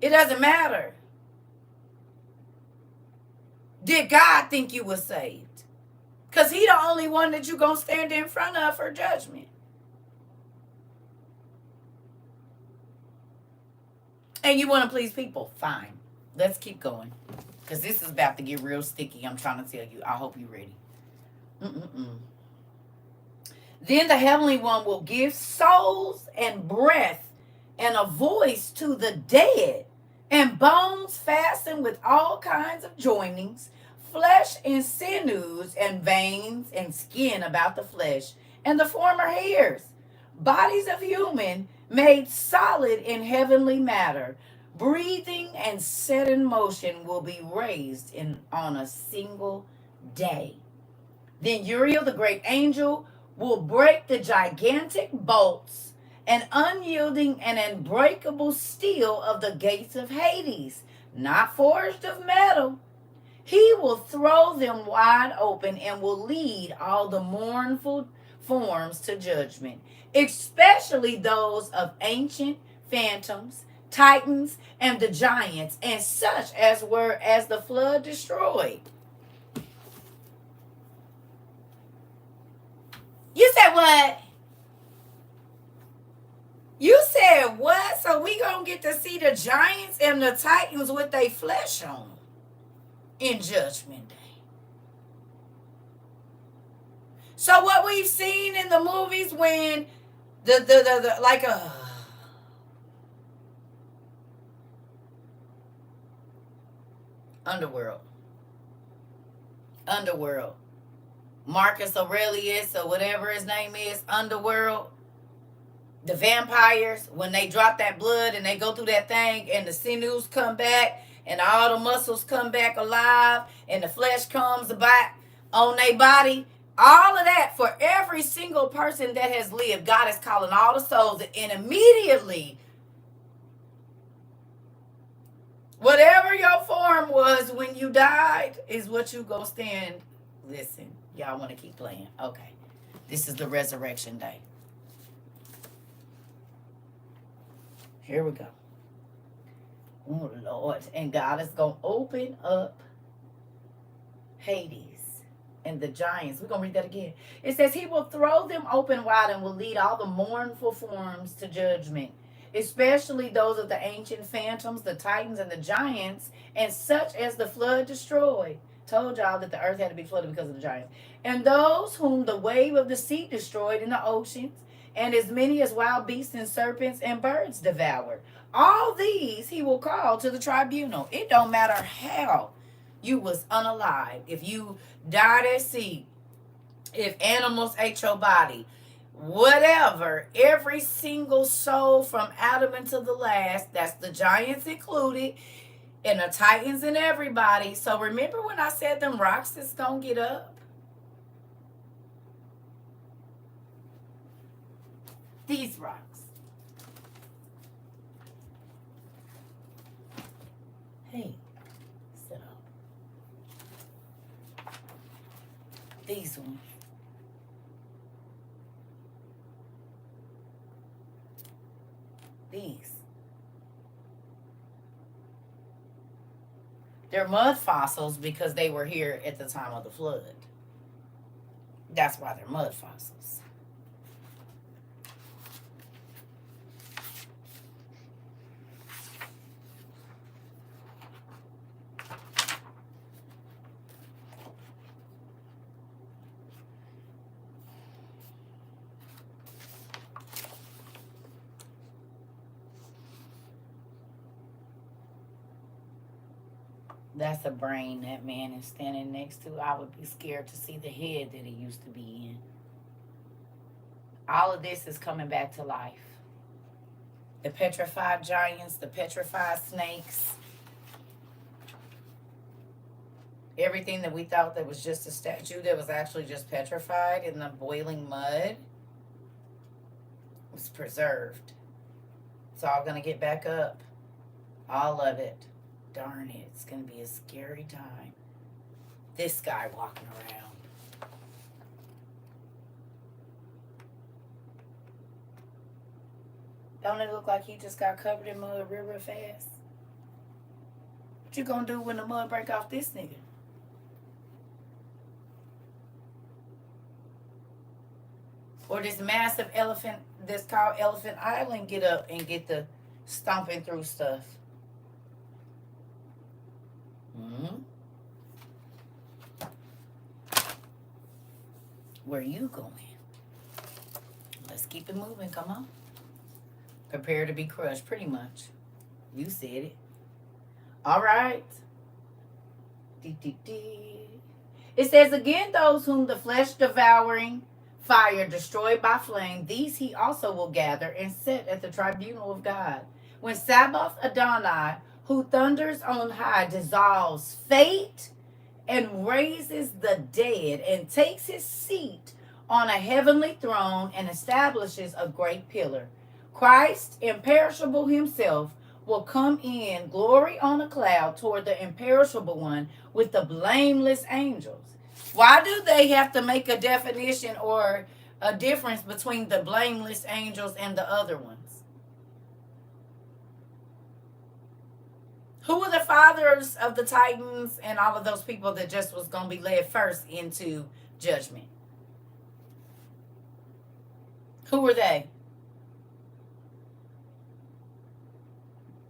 It doesn't matter. Did God think you were saved? Because he the only one that you're going to stand in front of for judgment. And you want to please people? Fine. Let's keep going. Because this is about to get real sticky. I'm trying to tell you. I hope you're ready. Then the heavenly one will give souls and breath and a voice to the dead, and bones fastened with all kinds of joinings, flesh and sinews and veins and skin about the flesh, and the former hairs, bodies of human made solid in heavenly matter, breathing and set in motion, will be raised on a single day. Then Uriel, the great angel, will break the gigantic bolts and unyielding and unbreakable steel of the gates of Hades, not forged of metal. He will throw them wide open and will lead all the mournful forms to judgment, especially those of ancient phantoms, titans, and the giants, and such as were as the flood destroyed. You said what? You said what? So we gonna get to see the giants and the titans with their flesh on in Judgment Day. So what we've seen in the movies when the like a underworld, Marcus Aurelius or whatever his name is, underworld. The vampires, when they drop that blood and they go through that thing and the sinews come back and all the muscles come back alive and the flesh comes back on their body, all of that for every single person that has lived, God is calling all the souls, and immediately whatever your form was when you died is what you go stand. Listen, y'all want to keep playing. Okay. This is the resurrection day. Here we go. Oh, Lord. And God is going to open up Hades and the giants. We're going to read that again. It says, He will throw them open wide and will lead all the mournful forms to judgment, especially those of the ancient phantoms, the titans, and the giants, and such as the flood destroyed. Told y'all that the earth had to be flooded because of the giants. And those whom the wave of the sea destroyed in the oceans, and as many as wild beasts and serpents and birds devoured. All these he will call to the tribunal. It don't matter how you was unalive. If you died at sea, if animals ate your body, whatever, every single soul from Adam until the last, that's the giants included, and the titans and everybody. So remember when I said them rocks is gonna get up? These rocks. Hey, sit up. These ones. These. They're mud fossils because they were here at the time of the flood. That's why they're mud fossils. That's a brain that man is standing next to. I would be scared to see the head that he used to be in. All of this is coming back to life. The petrified giants, the petrified snakes, everything that we thought that was just a statue that was actually just petrified in the boiling mud was preserved. It's all going to get back up. All of it. Darn it, it's going to be a scary time. This guy walking around. Don't it look like he just got covered in mud real fast? What you going to do when the mud break off this nigga? Or this massive elephant that's called Elephant Island get up and get the stomping through stuff? Mm-hmm. Where are you going? Let's keep it moving. Come on. Prepare to be crushed, pretty much. You said it. All right. It says, again, those whom the flesh devouring fire destroyed by flame, these he also will gather and set at the tribunal of God. When Sabbath Adonai, who thunders on high, dissolves fate and raises the dead and takes his seat on a heavenly throne and establishes a great pillar. Christ, imperishable himself, will come in glory on a cloud toward the imperishable one with the blameless angels. Why do they have to make a definition or a difference between the blameless angels and the other ones? Who were the fathers of the Titans and all of those people that just was going to be led first into judgment? Who were they?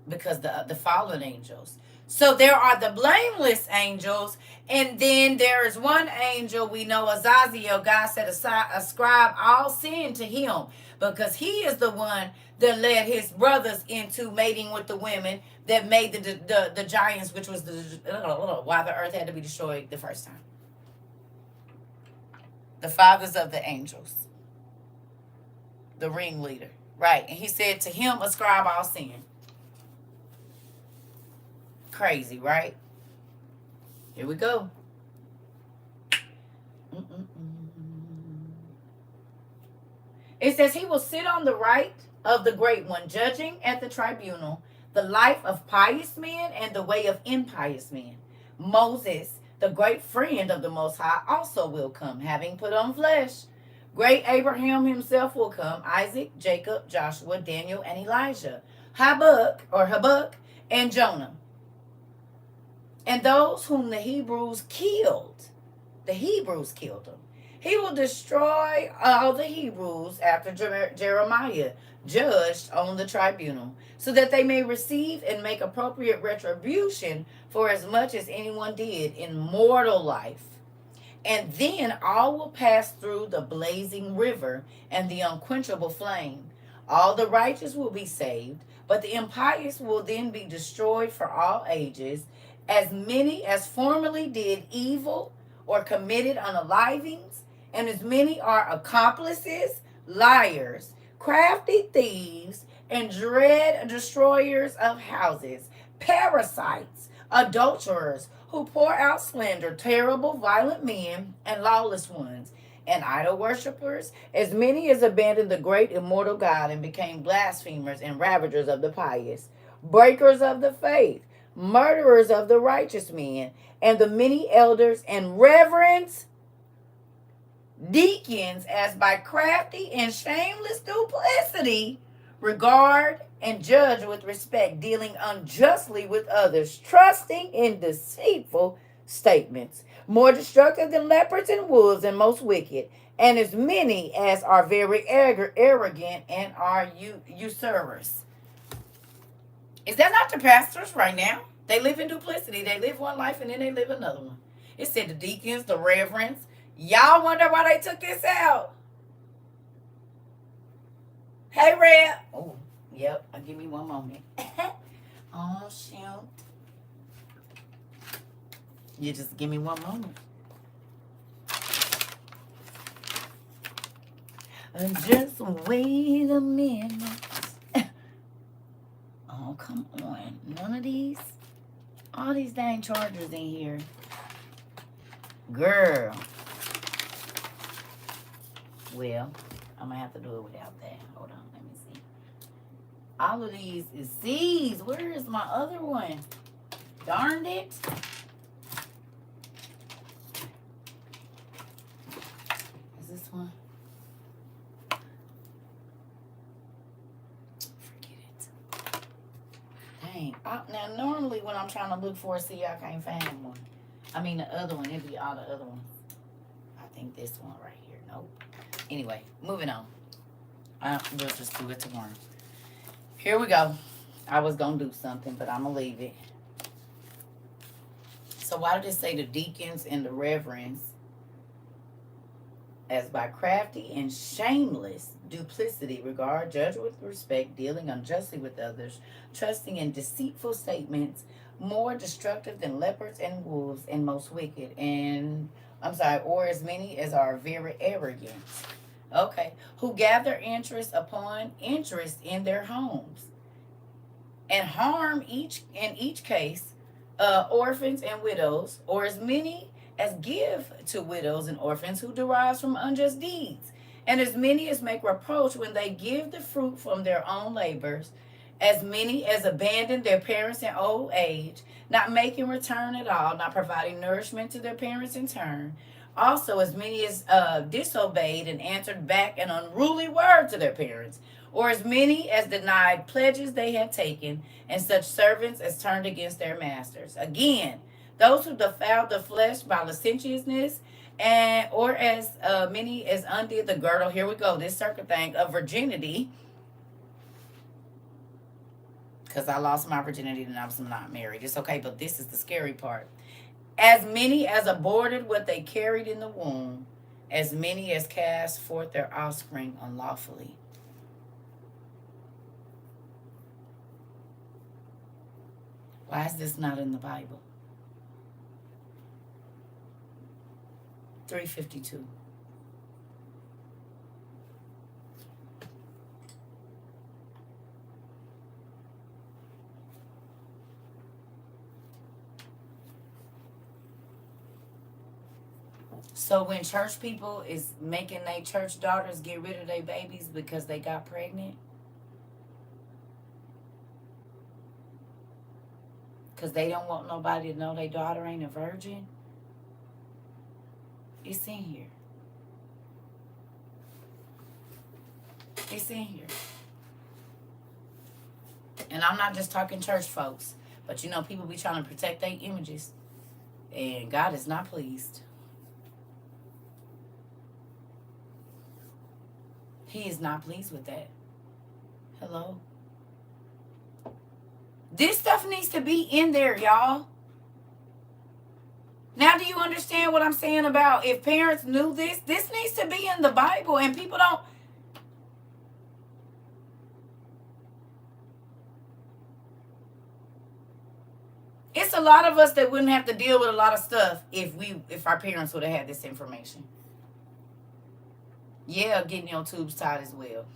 Because the fallen angels. So there are the blameless angels, and then there is one angel we know, Azazel. God said, ascribe all sin to him, because he is the one that led his brothers into mating with the women that made the giants, which was why the earth had to be destroyed the first time. The fathers of the angels, the ringleader, right? And he said, to him ascribe all sin. Crazy, right? Here we go. It says he will sit on the right of the great one, judging at the tribunal the life of pious men and the way of impious men. Moses, the great friend of the Most High, also will come, having put on flesh. Great Abraham himself will come, Isaac, Jacob, Joshua, Daniel, and Elijah, Habakkuk, and Jonah. And those whom the Hebrews killed them. He will destroy all the Hebrews after Jeremiah judged on the tribunal, so that they may receive and make appropriate retribution for as much as anyone did in mortal life. And then all will pass through the blazing river and the unquenchable flame. All the righteous will be saved, but the impious will then be destroyed for all ages. As many as formerly did evil or committed unalivings, and as many are accomplices, liars, crafty thieves, and dread destroyers of houses, parasites, adulterers, who pour out slander, terrible, violent men, and lawless ones, and idol worshippers, as many as abandoned the great immortal God and became blasphemers and ravagers of the pious, breakers of the faith, murderers of the righteous men, and the many elders and reverends, deacons, as by crafty and shameless duplicity regard and judge with respect, dealing unjustly with others, trusting in deceitful statements, more destructive than leopards and wolves, and most wicked, and as many as are very arrogant and are usurers. Is that not the pastors right now? They live in duplicity. They live one life and then they live another one. It said the deacons, the reverends. Y'all wonder why they took this out? Hey, Red. Oh, yep. Give me one moment. Oh, shoot. You just give me one moment. Just wait a minute. Oh, come on. None of these. All these dang chargers in here. Girl. Well, I'm going to have to do it without that. Hold on. Let me see. All of these is C's. Where is my other one? Darned it. Is this one? Now, normally when I'm trying to look for a C, I can't find one. I mean, the other one. It'd be all the other ones. I think this one right here. Nope. Anyway, moving on. We'll just do it tomorrow. Here we go. I was going to do something, but I'm going to leave it. So why did it say the deacons and the reverends, as by crafty and shameless duplicity regard, judge with respect, dealing unjustly with others, trusting in deceitful statements, more destructive than leopards and wolves, and most wicked, or as many as are very arrogant. Okay. Who gather interest upon interest in their homes, and harm in each case orphans and widows, or as many as give to widows and orphans who derives from unjust deeds, and as many as make reproach when they give the fruit from their own labors, as many as abandon their parents in old age, not making return at all, not providing nourishment to their parents in turn. Also, as many as disobeyed and answered back an unruly word to their parents, or as many as denied pledges they had taken, and such servants as turned against their masters. Again, those who defiled the flesh by licentiousness, and or as many as undid the girdle. Here we go. This circuit thing of virginity, because I lost my virginity and I was not married. It's okay, but this is the scary part. As many as aborted what they carried in the womb, as many as cast forth their offspring unlawfully. Why is this not in the Bible? 352. So when church people is making their church daughters get rid of their babies because they got pregnant, because they don't want nobody to know their daughter ain't a virgin, it's in here. It's in here. And I'm not just talking church folks, but you know, people be trying to protect their images, and God is not pleased. He is not pleased with that. Hello? This stuff needs to be in there, y'all. Now, do you understand what I'm saying about if parents knew this? This needs to be in the Bible, and people don't. It's a lot of us that wouldn't have to deal with a lot of stuff if our parents would have had this information. Yeah, getting your tubes tied as well.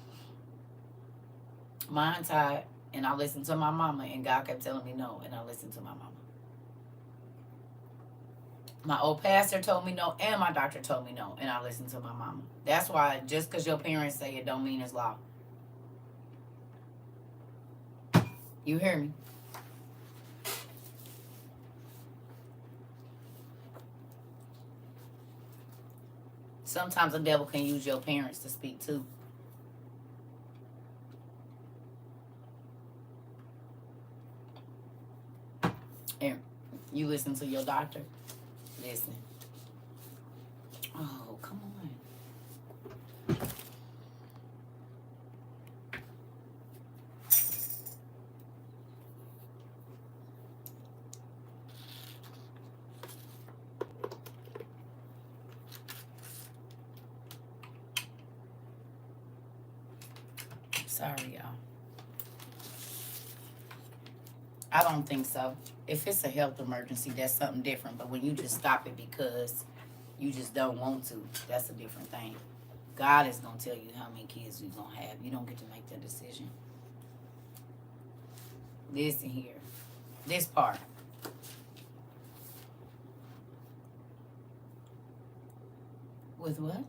Mine tied, and I listened to my mama, and God kept telling me no, and I listened to my mama. My old pastor told me no, and my doctor told me no, and I listened to my mama. That's why just because your parents say it don't mean it's law. You hear me? Sometimes the devil can use your parents to speak too. And you listen to your doctor. Listen. Oh, come on. Sorry, y'all. I don't think so. If it's a health emergency, that's something different. But when you just stop it because you just don't want to, that's a different thing. God is going to tell you how many kids you're going to have. You don't get to make that decision. Listen here. This part. With what?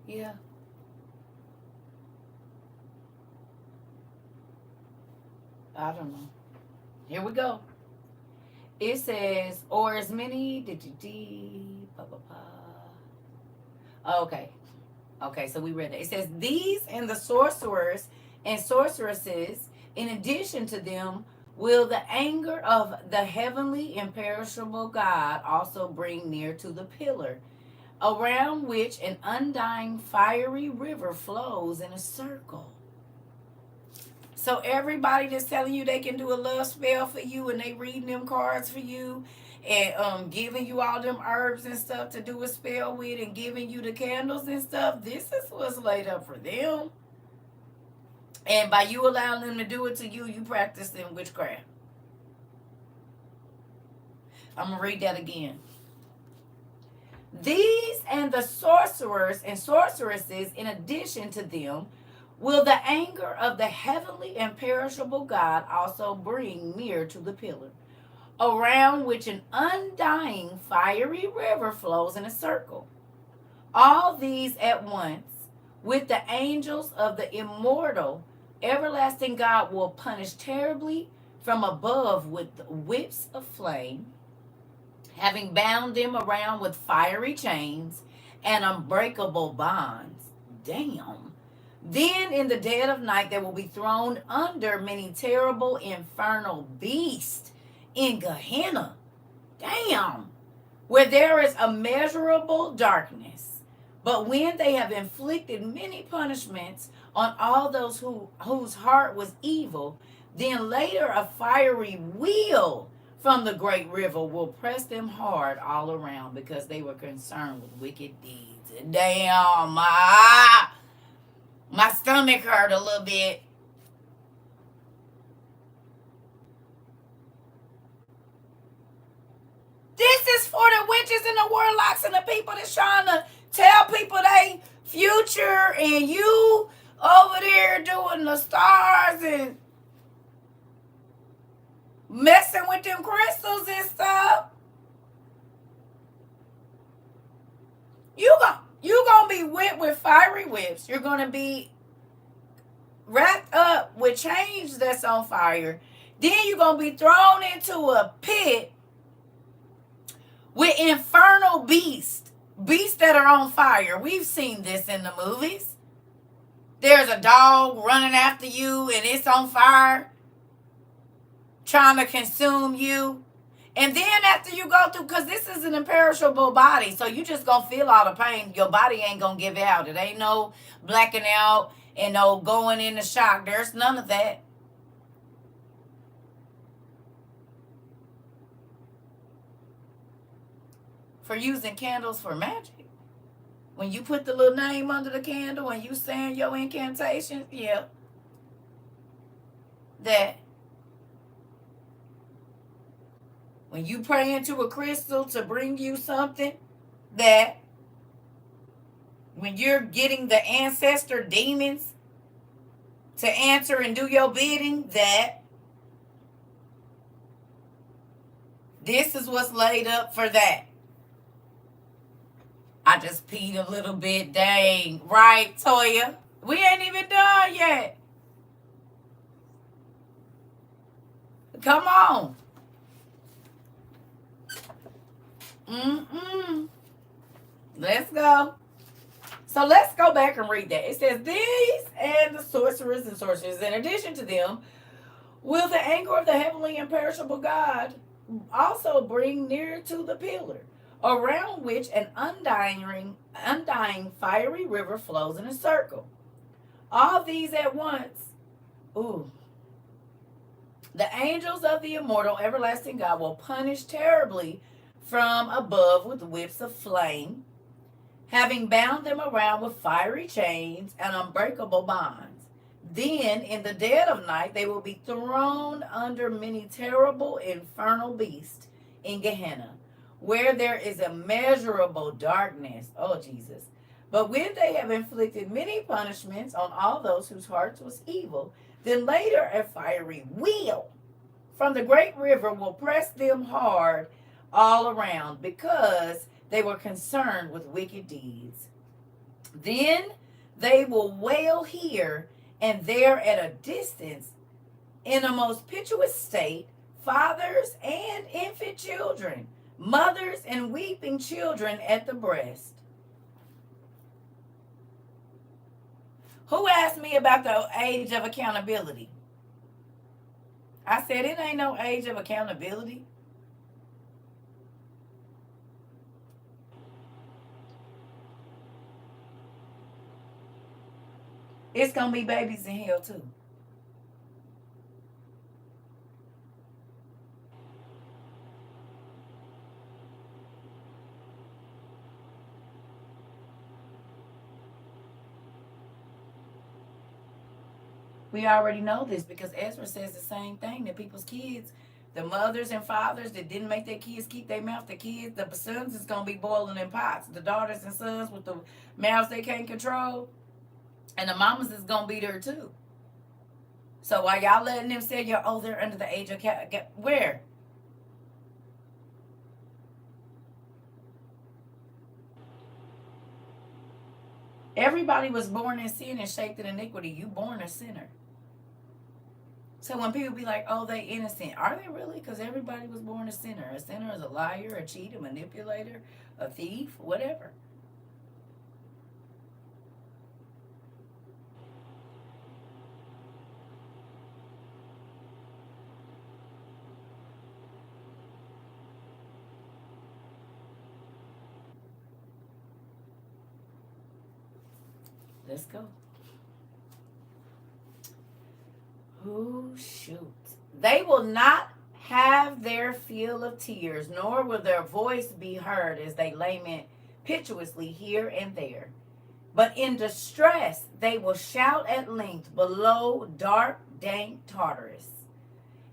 Yeah. I don't know. Here we go. It says, or as many, okay. Okay, so we read that. It says, these and the sorcerers and sorceresses, in addition to them, will the anger of the heavenly imperishable God also bring near to the pillar, around which an undying fiery river flows in a circle. So everybody that's telling you they can do a love spell for you, and they reading them cards for you, and giving you all them herbs and stuff to do a spell with, and giving you the candles and stuff, this is what's laid up for them. And by you allowing them to do it to you, you practicing witchcraft. I'm going to read that again. These and the sorcerers and sorceresses, in addition to them, will the anger of the heavenly and perishable God also bring near to the pillar, around which an undying fiery river flows in a circle. All these at once, with the angels of the immortal, everlasting God will punish terribly from above with whips of flame, having bound them around with fiery chains and unbreakable bonds. Damn. Then in the dead of night they will be thrown under many terrible infernal beasts in Gehenna. Damn. Where there is immeasurable darkness. But when they have inflicted many punishments on all those whose heart was evil, then later a fiery wheel from the great river will press them hard all around because they were concerned with wicked deeds. Damn, my stomach hurt a little bit. This is for the witches and the warlocks and the people that's trying to tell people they future, and you over there doing the stars and messing with them crystals and stuff. You gonna be whipped with fiery whips. You're gonna be wrapped up with chains that's on fire. Then you're gonna be thrown into a pit with infernal beasts that are on fire. We've seen this in the movies. There's a dog running after you and it's on fire, trying to consume you. And then after you go through, because this is an imperishable body, so you just gonna feel all the pain. Your body ain't gonna give out. It ain't no blacking out and no going into shock. There's none of that. For using candles for magic. When you put the little name under the candle and you saying your incantations, yeah. That when you pray into a crystal to bring you something, that when you're getting the ancestor demons to answer and do your bidding, that this is what's laid up for that. I just peed a little bit. Dang. Right, Toya? We ain't even done yet. Come on. Let's go. So let's go back and read that. It says, these and the sorcerers and sorcerers, in addition to them, will the anger of the heavenly imperishable God also bring near to the pillar, around which an undying fiery river flows in a circle. All these at once, the angels of the immortal everlasting God will punish terribly from above with whips of flame, having bound them around with fiery chains and unbreakable bonds. Then in the dead of night they will be thrown under many terrible infernal beasts in Gehenna, where there is immeasurable darkness. Oh, Jesus. But when they have inflicted many punishments on all those whose hearts was evil, then later a fiery wheel from the great river will press them hard all around because they were concerned with wicked deeds. Then they will wail here and there at a distance in a most piteous state, fathers and infant children, mothers and weeping children at the breast. Who asked me about the age of accountability? I said it ain't no age of accountability. It's going to be babies in hell too. We already know this because Ezra says the same thing, that people's kids, the mothers and fathers that didn't make their kids keep their mouth, the sons is going to be boiling in pots. The daughters and sons with the mouths they can't control, And the mamas is gonna be there too. So while y'all letting them say you're oh they're under the age of where? Everybody was born in sin and shaped in iniquity. You born a sinner. So when people be like, oh, they innocent, are they really? Because everybody was born a sinner. A sinner is a liar, a cheat, a manipulator, a thief, whatever. Let's go. Oh, shoot. They will not have their fill of tears, nor will their voice be heard as they lament piteously here and there. But in distress they will shout at length below dark, dank Tartarus.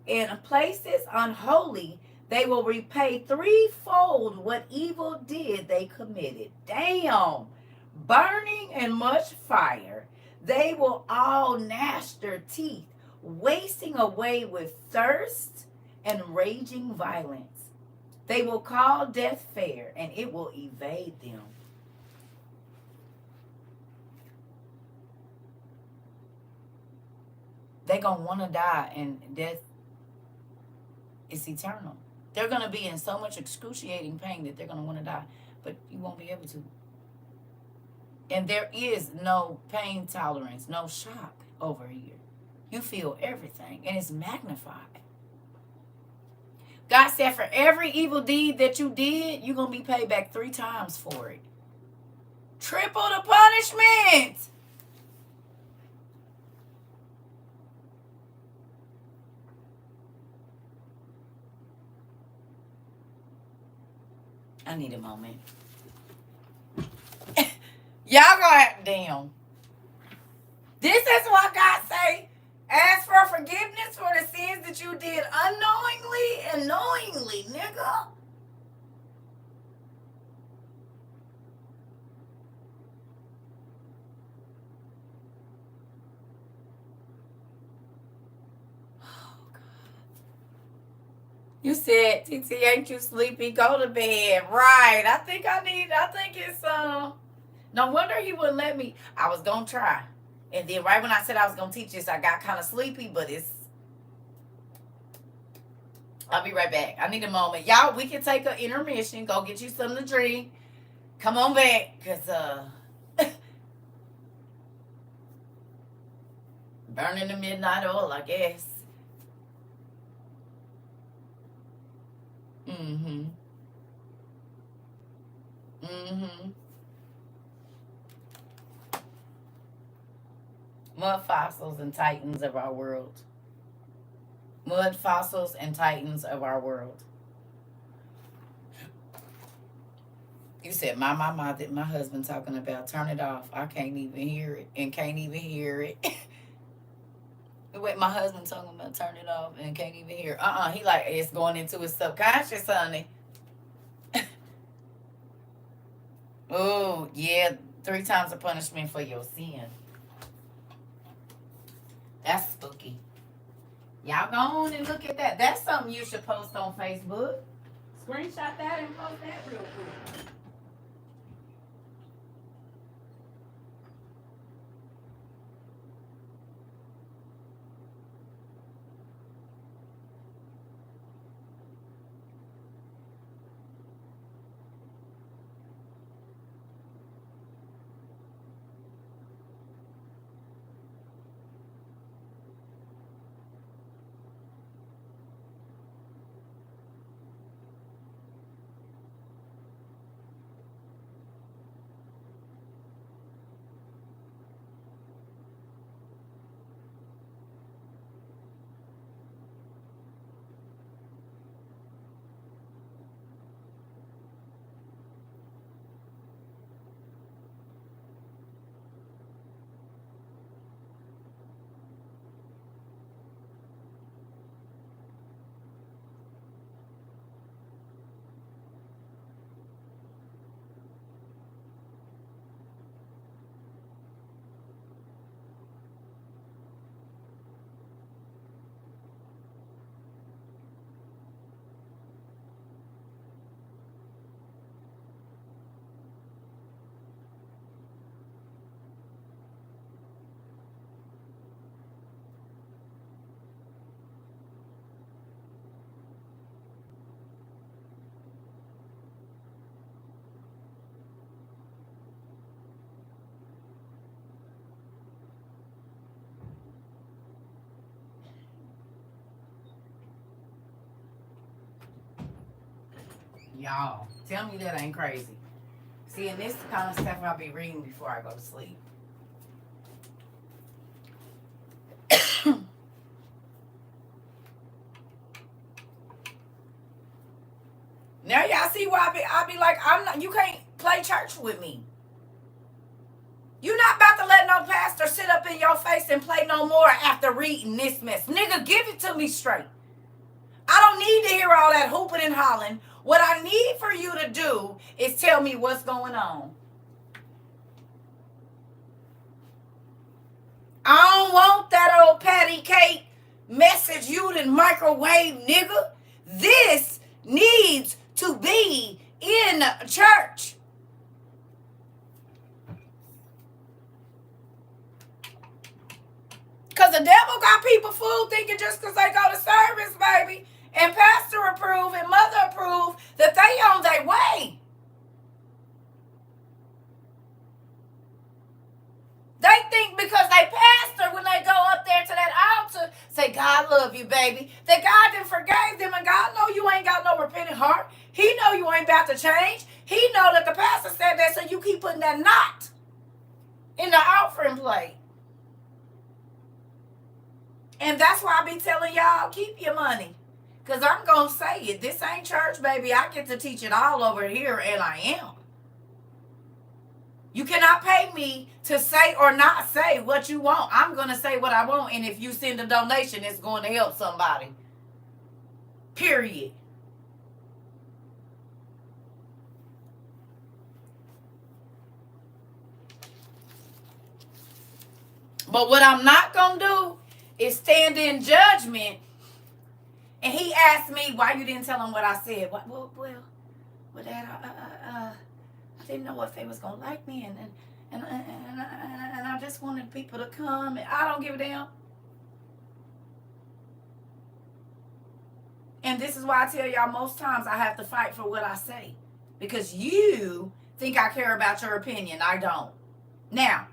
In places unholy they will repay threefold what evil did they committed. Damn! Burning and much fire. They will all gnash their teeth, wasting away with thirst and raging violence. They will call death fair, and it will evade them. They're going to want to die, and death is eternal. They're going to be in so much excruciating pain that they're going to want to die, but you won't be able to. And there is no pain tolerance, no shock over here. You feel everything, and it's magnified. God said for every evil deed that you did, you're going to be paid back 3 times for it. Triple the punishment. I need a moment. Y'all gonna have, damn. This is what God say. Ask for forgiveness for the sins that you did unknowingly and knowingly, nigga. You said, TT, ain't you sleepy? Go to bed. Right. I think it's no wonder he wouldn't let me. I was gonna try. And then right when I said I was gonna teach this, I got kind of sleepy, but I'll be right back. I need a moment. Y'all, we can take an intermission, go get you something to drink. Come on back, cause burning the midnight oil, I guess. Mm-hmm. Mm-hmm. Mud fossils and titans of our world. Mud fossils and titans of our world. You said, my, that my husband talking about turn it off. I can't even hear it and can't even hear it. Wait, my husband talking about turn it off and can't even hear. He like it's going into his subconscious, honey. Oh, yeah. 3 times the punishment for your sin. That's spooky. Y'all go on and look at that. That's something you should post on Facebook. Screenshot that and post that real quick. Y'all, tell me that ain't crazy. See, and this is the kind of stuff I'll be reading before I go to sleep. Now y'all see why I be like, I'm not. You can't play church with me. You not about to let no pastor sit up in your face and play no more after reading this mess. Nigga, give it to me straight. I don't need to hear all that hooping and hollering. What I need for you to do is tell me what's going on. I don't want that old patty cake message you done microwave, nigga. This needs to be in church. Because the devil got people fooled thinking just because they go to service, baby, and pastor approve and mother approve, that they on their way. They think because they pastor, when they go up there to that altar, say, God love you, baby, that God done forgave them, and God know you ain't got no repentant heart. He know you ain't about to change. He know that the pastor said that, so you keep putting that knot in the offering plate. And that's why I be telling y'all, keep your money. Because I'm going to say it. This ain't church, baby. I get to teach it all over here, and I am. You cannot pay me to say or not say what you want. I'm going to say what I want, and if you send a donation, it's going to help somebody. Period. But what I'm not going to do is stand in judgment, and he asked me why you didn't tell him what I said. Well, Dad, I didn't know if they was gonna like me, and I just wanted people to come, and I don't give a damn. And this is why I tell y'all most times I have to fight for what I say, because you think I care about your opinion. I don't. Now,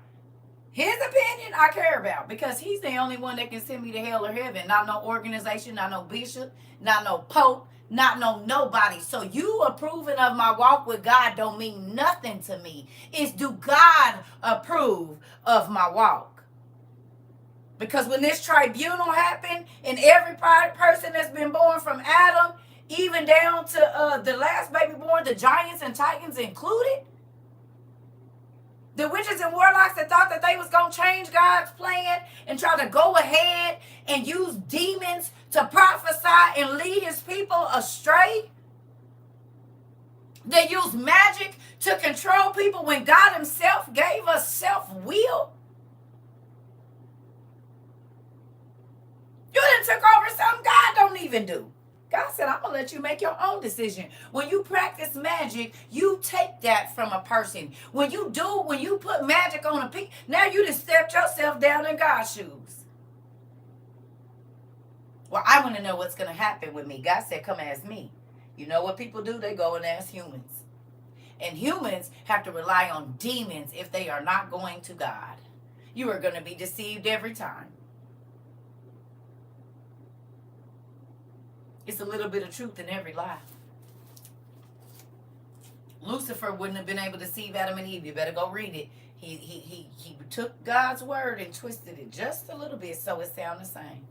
his opinion I care about, because he's the only one that can send me to hell or heaven. Not no organization, not no bishop, not no pope, not no nobody. So you approving of my walk with God don't mean nothing to me. It's do God approve of my walk? Because when this tribunal happened, and every person that's been born from Adam, even down to the last baby born, the giants and titans included, the witches and warlocks that thought that they was going to change God's plan and try to go ahead and use demons to prophesy and lead his people astray. They use magic to control people when God himself gave us self-will. You done took over something God don't even do. God said, I'm going to let you make your own decision. When you practice magic, you take that from a person. When you put magic on a people, now you just stepped yourself down in God's shoes. Well, I want to know what's going to happen with me. God said, come ask me. You know what people do? They go and ask humans. And humans have to rely on demons if they are not going to God. You are going to be deceived every time. It's a little bit of truth in every lie. Lucifer wouldn't have been able to deceive Adam and Eve. You better go read it. He took God's word and twisted it just a little bit so it sounded the same.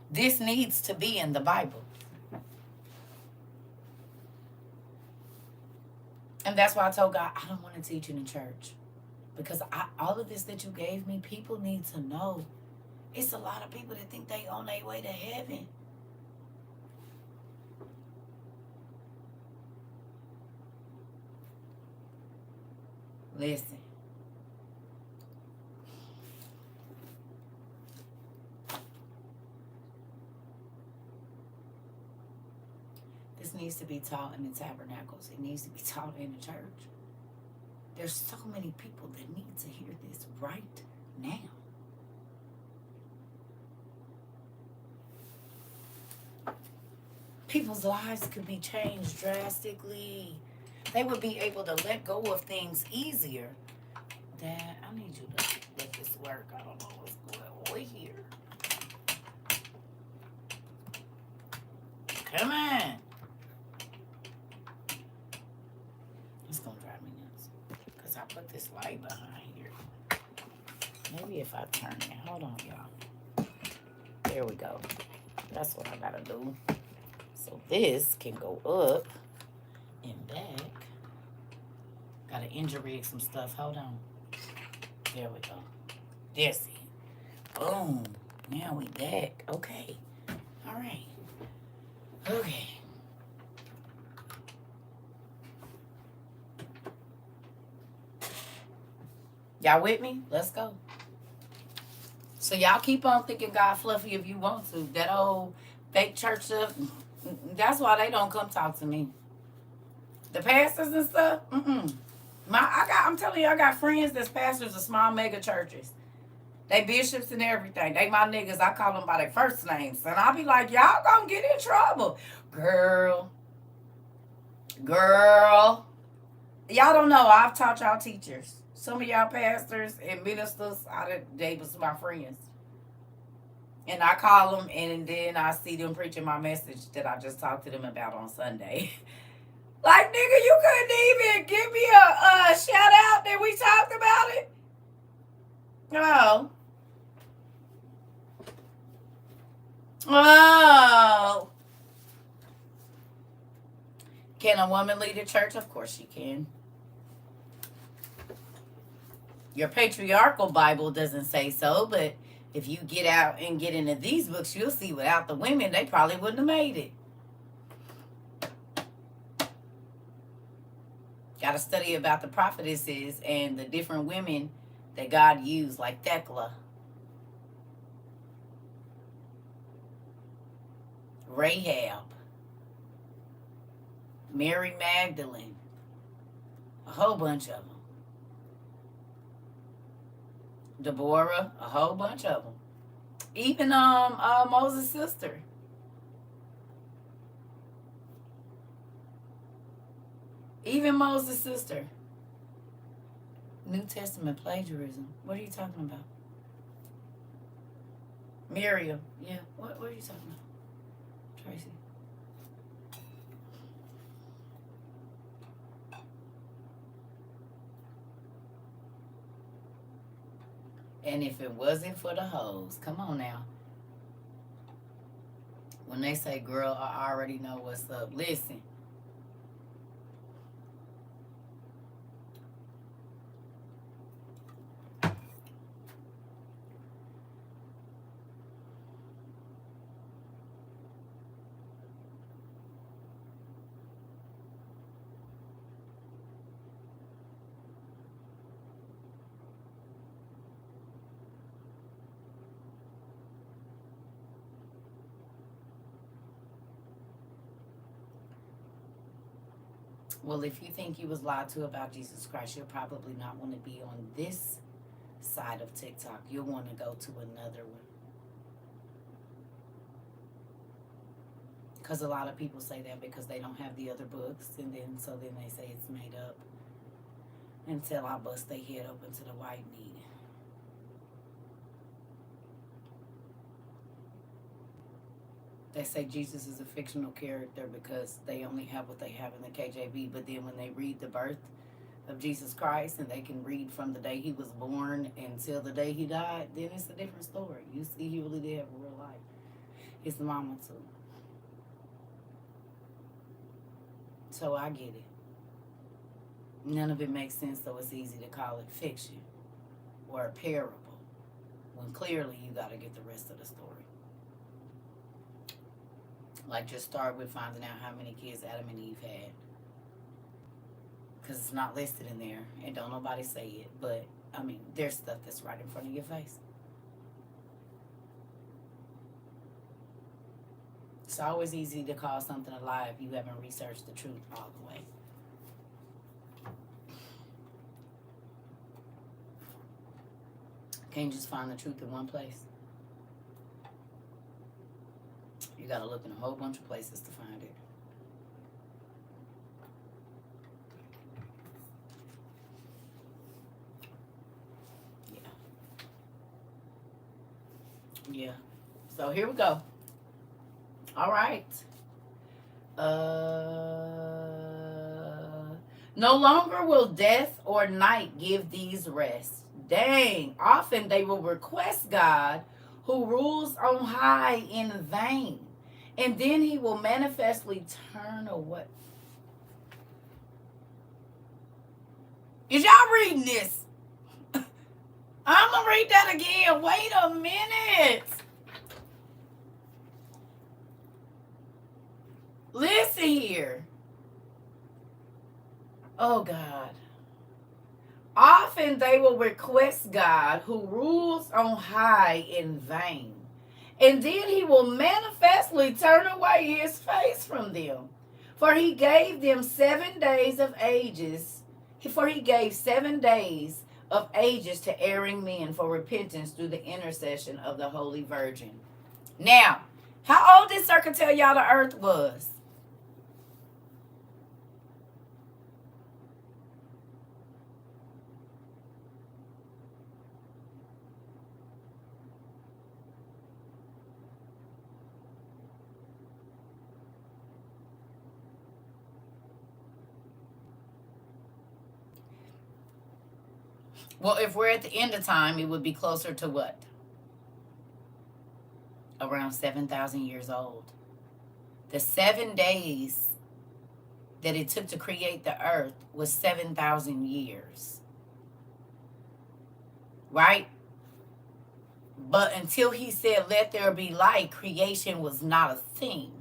This needs to be in the Bible. And that's why I told God, I don't want to teach in the church. Because all of this that you gave me, people need to know. It's a lot of people that think they on their way to heaven. Listen. This needs to be taught in the tabernacles. It needs to be taught in the church. There's so many people that need to hear this right now. People's lives could be changed drastically. They would be able to let go of things easier. Dad, I need you to let this work. I don't know what's going on here. Come on. It's gonna drive me nuts. Because I put this light behind here. Maybe if I turn it. Hold on, y'all. There we go. That's what I gotta do. So this can go up and back. Gotta rig some stuff. Hold on. There we go. That's it. Boom. Now we back. Okay. All right. Okay. Y'all with me? Let's go. So y'all keep on thinking God fluffy if you want to. That old fake church stuff, that's why they don't come talk to me. The pastors and stuff, I'm telling you, I got friends that's pastors of small mega churches. They bishops and everything. They my niggas. I call them by their first names. And I be like, y'all gonna get in trouble. Girl. Y'all don't know. I've taught y'all teachers. Some of y'all pastors and ministers, they was my friends. And I call them, and then I see them preaching my message that I just talked to them about on Sunday. Like, nigga, you couldn't even give me a shout out that we talked about it? Oh. Oh. Can a woman lead a church? Of course she can. Your patriarchal Bible doesn't say so, but if you get out and get into these books, you'll see without the women, they probably wouldn't have made it. Got to study about the prophetesses and the different women that God used, like Thecla, Rahab, Mary Magdalene, a whole bunch of them. Deborah, a whole bunch of them. Even Moses' sister. Even Moses' sister. New Testament plagiarism. What are you talking about? Miriam. Yeah. What are you talking about? Tracy. And if it wasn't for the hoes, come on now. When they say, girl, I already know what's up. Listen. Well, if you think you was lied to about Jesus Christ, you'll probably not want to be on this side of TikTok. You'll want to go to another one. Because a lot of people say that because they don't have the other books. And then they say it's made up. Until I bust their head open to the white meat. They say Jesus is a fictional character because they only have what they have in the KJV. But then when they read the birth of Jesus Christ and they can read from the day he was born until the day he died, then it's a different story. You see, he really did have a real life. His mama too. So I get it. None of it makes sense, so it's easy to call it fiction or a parable when clearly you got to get the rest of the story. Like, just start with finding out how many kids Adam and Eve had. Because it's not listed in there. And don't nobody say it. But, I mean, there's stuff that's right in front of your face. It's always easy to call something a lie if you haven't researched the truth all the way. Can't just find the truth in one place. You gotta look in a whole bunch of places to find it. Yeah. So here we go. All right. No longer will death or night give these rest. Dang. Often they will request God who rules on high in vain. And then he will manifestly turn away. Is y'all reading this? I'm going to read that again. Wait a minute. Listen here. Oh, God. Often they will request God who rules on high in vain. And then he will manifestly turn away his face from them. For he gave them 7 days of ages. For he gave 7 days of ages to erring men for repentance through the intercession of the Holy Virgin. Now, how old did CERCA tell y'all the earth was? Well, if we're at the end of time, it would be closer to what? Around 7,000 years old. The 7 days that it took to create the earth was 7,000 years. Right? But until he said, let there be light, creation was not a thing.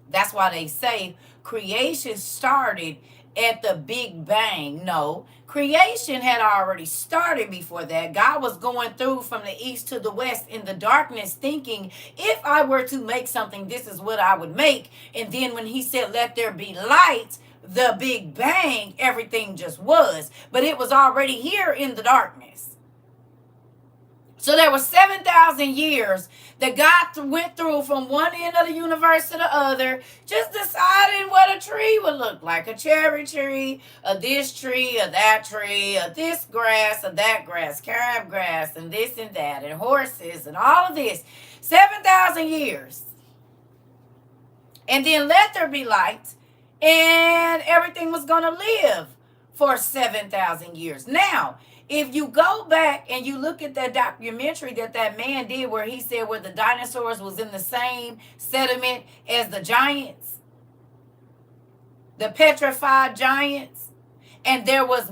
That's why they say creation started at the Big Bang. No, creation had already started before that. God was going through from the east to the west in the darkness thinking, if I were to make something, this is what I would make. And then when he said, let there be light, the Big Bang, everything just was. But it was already here in the darkness. So there was 7,000 years that God went through from one end of the universe to the other, just deciding what a tree would look like. A cherry tree, a this tree, a that tree, a this grass, a that grass, crabgrass, and this and that, and horses, and all of this. 7,000 years. And then let there be light, and everything was going to live for 7,000 years. Now, if you go back and you look at that documentary that man did where he said where the dinosaurs was in the same sediment as the giants, the petrified giants, and there was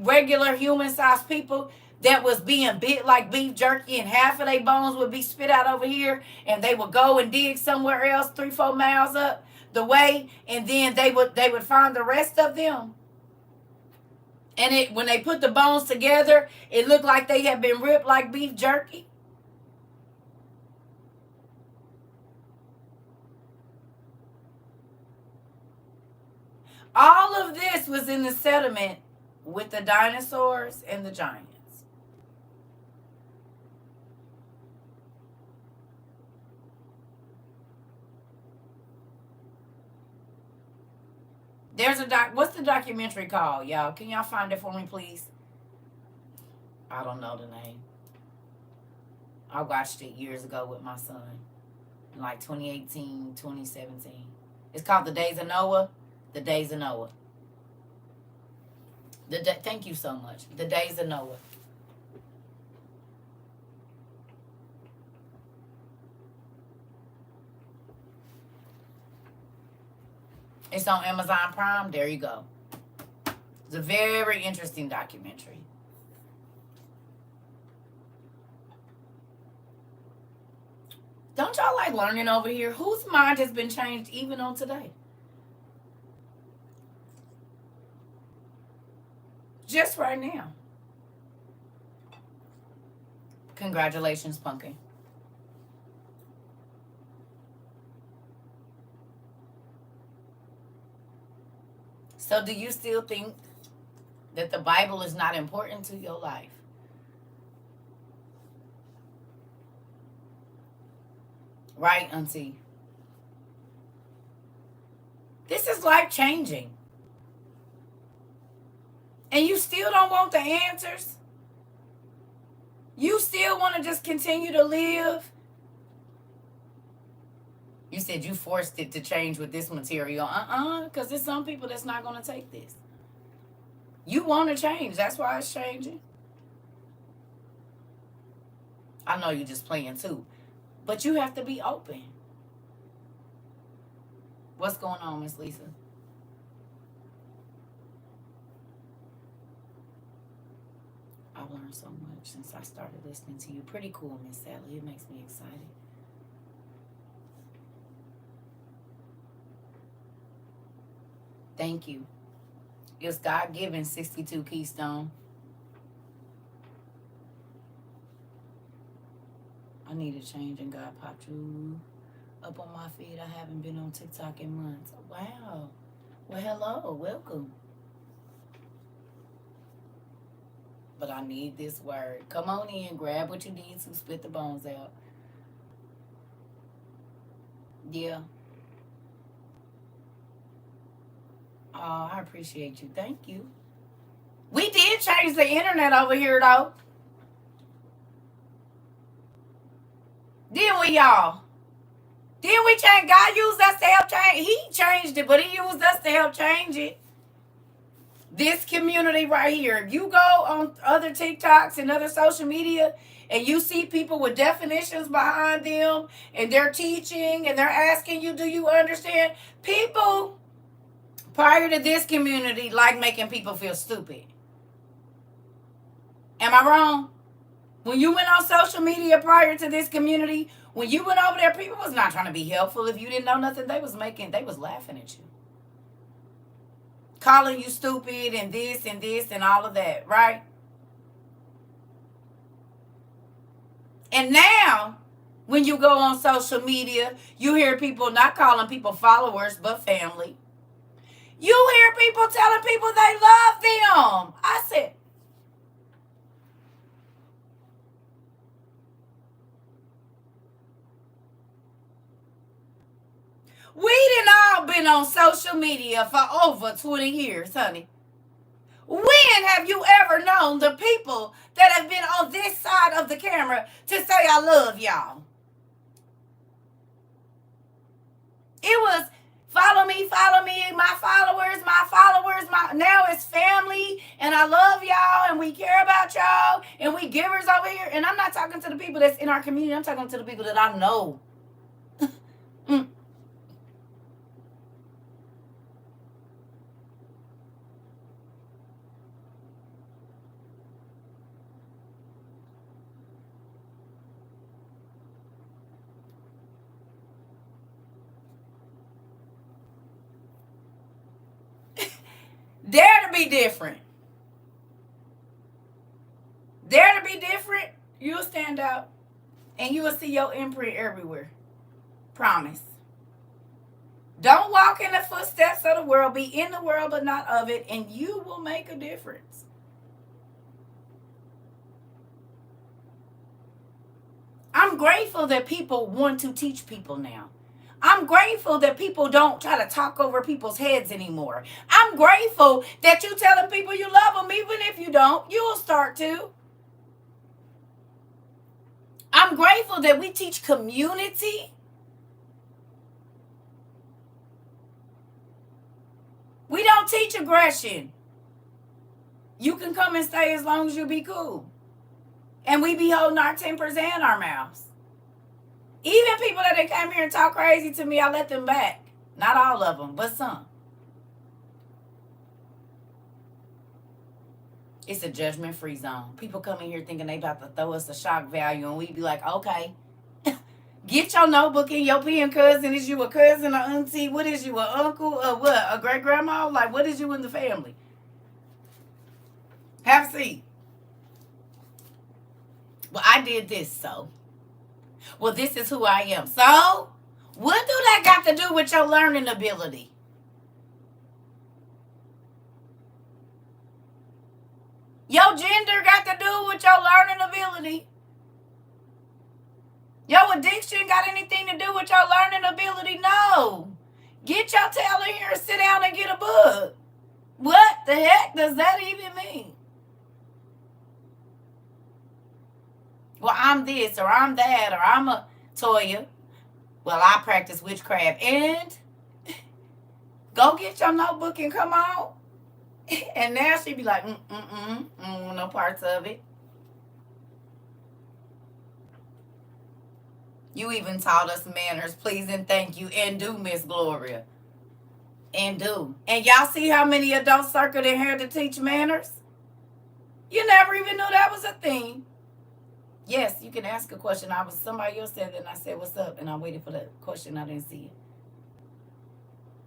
regular human-sized people that was being bit like beef jerky, and half of their bones would be spit out over here, and they would go and dig somewhere else 3-4 miles up the way, and then they would find the rest of them. And when they put the bones together, it looked like they had been ripped like beef jerky. All of this was in the sediment with the dinosaurs and the giants. There's what's the documentary called, y'all? Can y'all find it for me, please? I don't know the name. I watched it years ago with my son. In like 2018, 2017. It's called The Days of Noah. The Days of Noah. Thank you so much. The Days of Noah. It's on Amazon Prime. There you go. It's a very interesting documentary. Don't y'all like learning over here? Whose mind has been changed even on today? Just right now. Congratulations, Pumpkin. So do you still think that the Bible is not important to your life? Right, Auntie? This is life changing. And you still don't want the answers? You still want to just continue to live You said you forced it to change with this material. Because there's some people that's not going to take this. You want to change. That's why it's changing. I know you're just playing too. But you have to be open. What's going on, Miss Lisa? I've learned so much since I started listening to you. Pretty cool, Miss Sally. It makes me excited. Thank you. It's God given 62 Keystone. I need a change and God popped you up on my feed. I haven't been on TikTok in months. Wow. Well, hello. Welcome. But I need this word. Come on in. Grab what you need to spit the bones out. Yeah. Oh, I appreciate you. Thank you. We did change the internet over here, though. Didn't we, y'all? Didn't we change? God used us to help change. He changed it, but he used us to help change it. This community right here. If you go on other TikToks and other social media and you see people with definitions behind them and they're teaching and they're asking you, do you understand? People prior to this community like making people feel stupid. Am I wrong? When you went on social media prior to this community, when you went over there, people was not trying to be helpful. If you didn't know nothing, they was laughing at you. Calling you stupid and this and all of that, right? And now, when you go on social media, you hear people not calling people followers, but family. You hear people telling people they love them. I said, we done all been on social media for over 20 years, honey. When have you ever known the people that have been on this side of the camera to say, I love y'all? It was follow me, my followers, now it's family, and I love y'all, and we care about y'all, and we givers over here. And I'm not talking to the people that's in our community. I'm talking to the people that I know. Dare to be different. Dare to be different. You'll stand out and you will see your imprint everywhere. Promise. Don't walk in the footsteps of the world. Be in the world but not of it, and you will make a difference. I'm grateful that people want to teach people now. I'm grateful that people don't try to talk over people's heads anymore. I'm grateful that you telling people you love them, even if you don't, you'll start to. I'm grateful that we teach community. We don't teach aggression. You can come and stay as long as you be cool. And we be holding our tempers and our mouths. Even people that came here and talk crazy to me, I let them back. Not all of them, but some. It's a judgment-free zone. People come in here thinking they about to throw us a shock value, and we be like, okay. Get your notebook and your pen, cousin. Is you a cousin or auntie? What is you, an uncle or what? A great-grandma? Like, what is you in the family? Have a seat. Well, I did this, so. Well, this is who I am. So, what do that got to do with your learning ability? Your gender got to do with your learning ability? Your addiction got anything to do with your learning ability? No. Get your tail in here and sit down and get a book. What the heck does that even mean? Well, I'm this or I'm that or I'm a Toya. Well, I practice witchcraft. And go get your notebook and come on. And now she be like, no parts of it. You even taught us manners, please and thank you, and do, Miss Gloria. And do. And y'all see how many adults circled in here to teach manners? You never even knew that was a thing. Yes, you can ask a question. Somebody else said that, and I said, "What's up?" And I waited for the question. I didn't see it.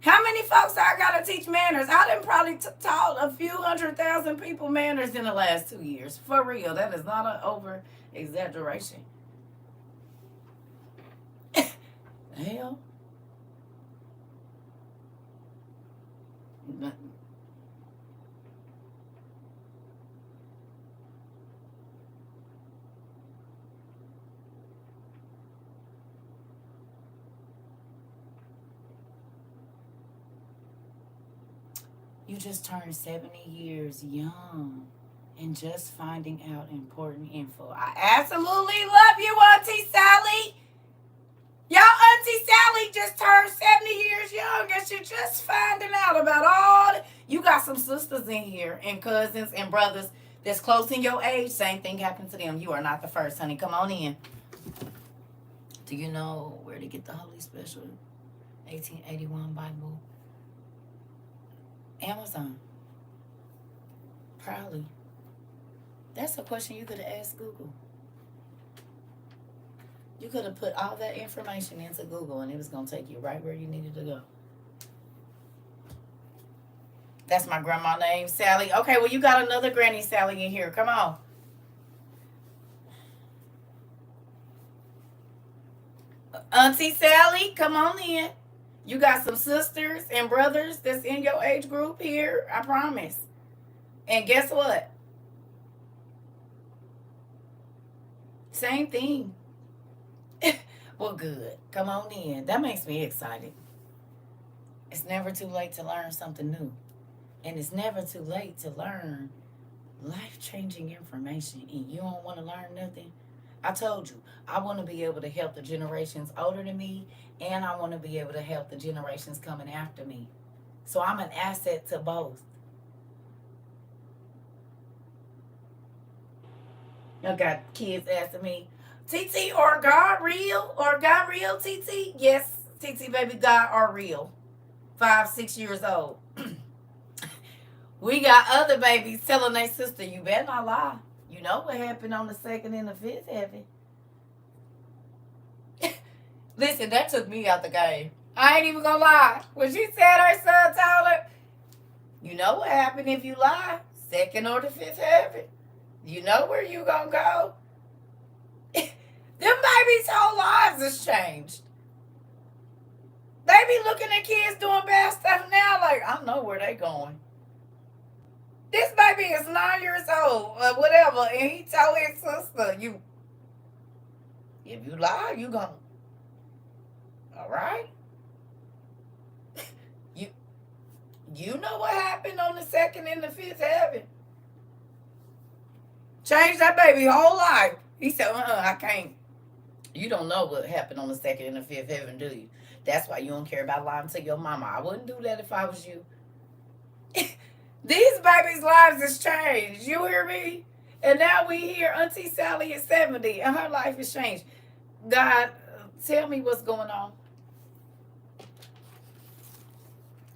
How many folks I gotta teach manners? I done probably taught a few 100,000 people manners in the last 2 years. For real, that is not an over exaggeration. Hell. You just turned 70 years young and just finding out important info. I absolutely love you, Auntie Sally. Y'all, Auntie Sally just turned 70 years young and she just finding out about all. You got some sisters in here and cousins and brothers that's close in your age. Same thing happened to them. You are not the first, honey. Come on in. Do you know where to get the Holy Special 1881 Bible? Amazon. Probably. That's a question you could have asked Google. You could have put all that information into Google and it was going to take you right where you needed to go. That's my grandma name, Sally. Okay, well, you got another Granny Sally in here. Come on. Auntie Sally, come on in. You got some sisters and brothers that's in your age group here, I promise. And guess what? Same thing. Well, good. Come on in. That makes me excited. It's never too late to learn something new. And it's never too late to learn life-changing information. And you don't want to learn nothing? I told you, I want to be able to help the generations older than me, and I want to be able to help the generations coming after me. So I'm an asset to both. I got kids asking me, TT, are God real? Are God real, TT? Yes, TT, baby, God are real. 5, 6 years old. We got other babies telling their sister, you better not lie. You know what happened on the 2nd and the 5th heaven. Listen, that took me out the game. I ain't even gonna lie. When she said her son told her, you know what happened if you lie? 2nd or the 5th heaven. You know where you gonna go? Them babies' whole lives has changed. They be looking at kids doing bad stuff now like, I know where they going. This baby is 9 years old or whatever, and he told his sister, if you lie, you gonna, all right? You know what happened on the 2nd and the 5th heaven. Changed that baby whole life. He said, I can't. You don't know what happened on the 2nd and the 5th heaven, do you? That's why you don't care about lying to your mama. I wouldn't do that if I was you. These babies' lives has changed. You hear me? And now we hear Auntie Sally is 70 and her life has changed. God, tell me what's going on.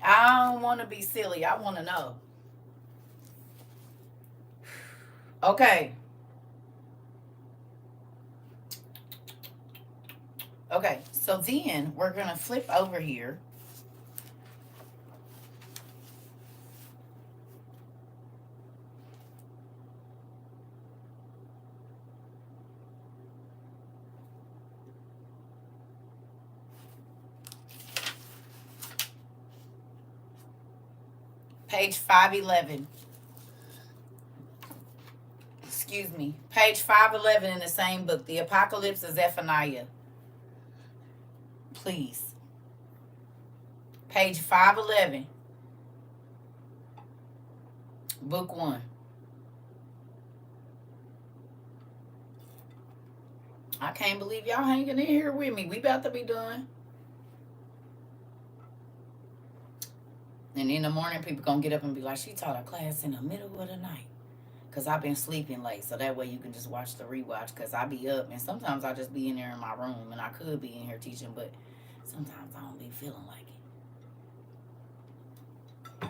I don't want to be silly. I want to know. Okay. Okay, so then we're going to flip over here. Page 511. Excuse me. Page 511 in the same book, The Apocalypse of Zephaniah. Please. Page 511. Book 1. I can't believe y'all hanging in here with me. We about to be done. And in the morning, people gonna get up and be like, she taught a class in the middle of the night. Cause I've been sleeping late, so that way you can just watch the rewatch. Cause I be up, and sometimes I just be in there in my room, and I could be in here teaching, but sometimes I don't be feeling like it.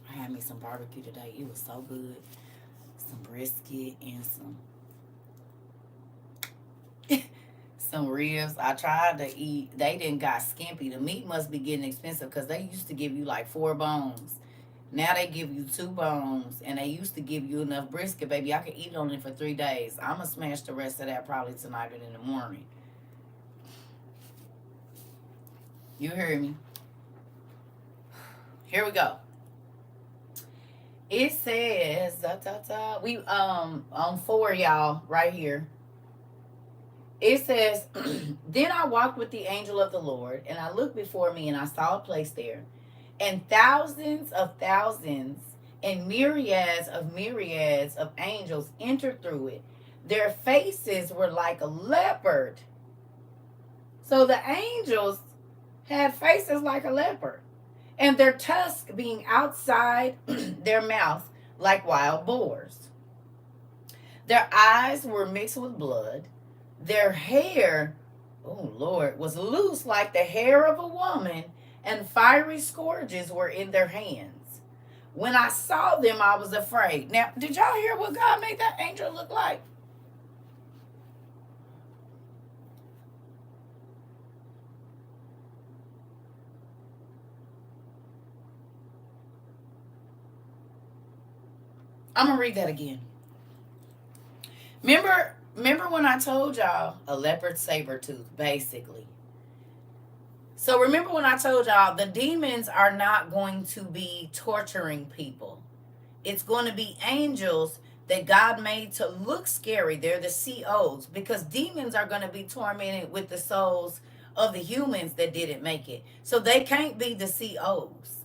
I had me some barbecue today. It was so good. Some brisket and some ribs. I tried to eat. They didn't got skimpy. The meat must be getting expensive because they used to give you like 4 bones. Now they give you 2 bones, and they used to give you enough brisket, baby. I could eat on it for 3 days. I'm gonna smash the rest of that probably tonight or in the morning. You heard me. Here we go. It says we on 4, y'all, right here. It says, then I walked with the angel of the Lord, and I looked before me, and I saw a place there, and thousands of thousands and myriads of angels entered through it. Their faces were like a leopard. So the angels had faces like a leopard, and their tusks being outside their mouth like wild boars. Their eyes were mixed with blood. Their hair, oh Lord, was loose like the hair of a woman, and fiery scourges were in their hands. When I saw them, I was afraid. Now, did y'all hear what God made that angel look like? I'm going to read that again. Remember when I told y'all a leopard saber tooth, basically. So remember when I told y'all the demons are not going to be torturing people. It's going to be angels that God made to look scary. They're the COs, because demons are going to be tormented with the souls of the humans that didn't make it. So they can't be the COs.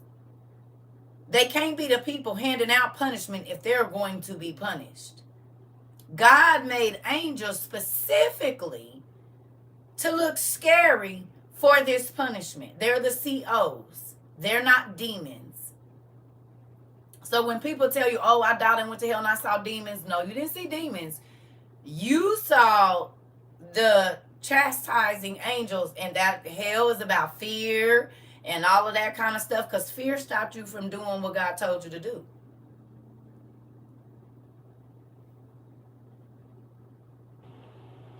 They can't be the people handing out punishment if they're going to be punished. God made angels specifically to look scary for this punishment. They're the COs. They're not demons. So when people tell you, oh, I died and went to hell and I saw demons. No, you didn't see demons. You saw the chastising angels, and that hell is about fear and all of that kind of stuff, because fear stopped you from doing what God told you to do.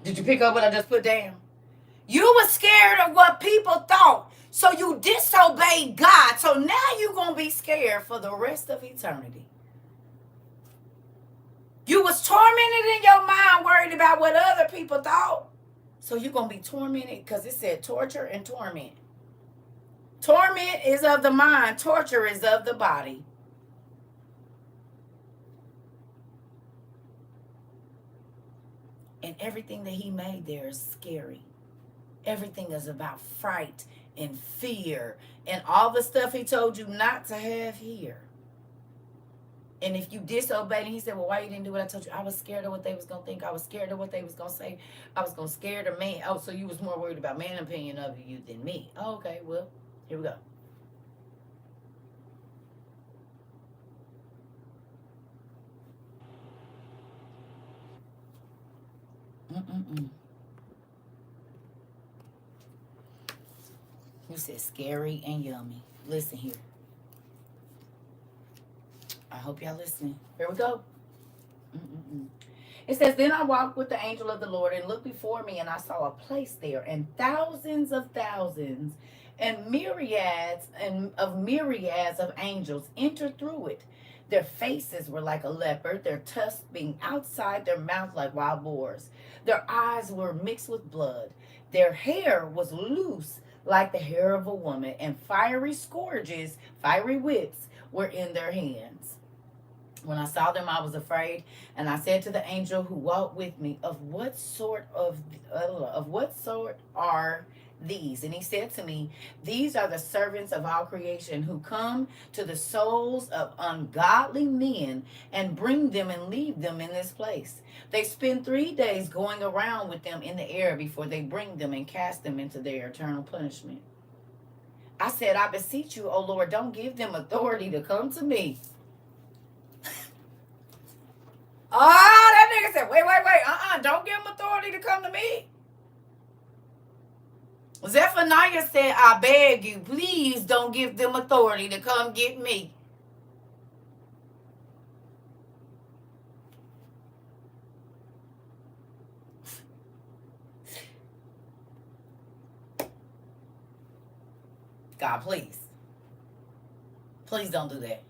Did you pick up what I just put down? You were scared of what people thought, so you disobeyed God. So now you're going to be scared for the rest of eternity. You was tormented in your mind, worried about what other people thought. So you're going to be tormented, because it said torture and torment. Torment is of the mind. Torture is of the body. And everything that he made there is scary. Everything is about fright and fear and all the stuff he told you not to have here. And if you disobeyed, and he said, well, why you didn't do what I told you? I was scared of what they was going to think. I was scared of what they was going to say. I was going to scare the man. Oh, so you was more worried about man's opinion of you than me. Oh, okay, well, here we go. You said scary and yummy. Listen here. I hope y'all listening. Here we go. It says, then I walked with the angel of the Lord and looked before me, and I saw a place there, and thousands of thousands and myriads of angels entered through it. Their faces were like a leopard, their tusks being outside their mouth like wild boars. Their eyes were mixed with blood. Their hair was loose like the hair of a woman, and fiery scourges, fiery whips, were in their hands. When I saw them, I was afraid, and I said to the angel who walked with me, of what sort are these. And he said to me, these are the servants of our creation who come to the souls of ungodly men and bring them and leave them in this place. They spend 3 days going around with them in the air before they bring them and cast them into their eternal punishment. I said, I beseech you, O Lord, don't give them authority to come to me. That nigga said, wait. Don't give them authority to come to me. Zephaniah said, I beg you, please don't give them authority to come get me. God, please. Please don't do that.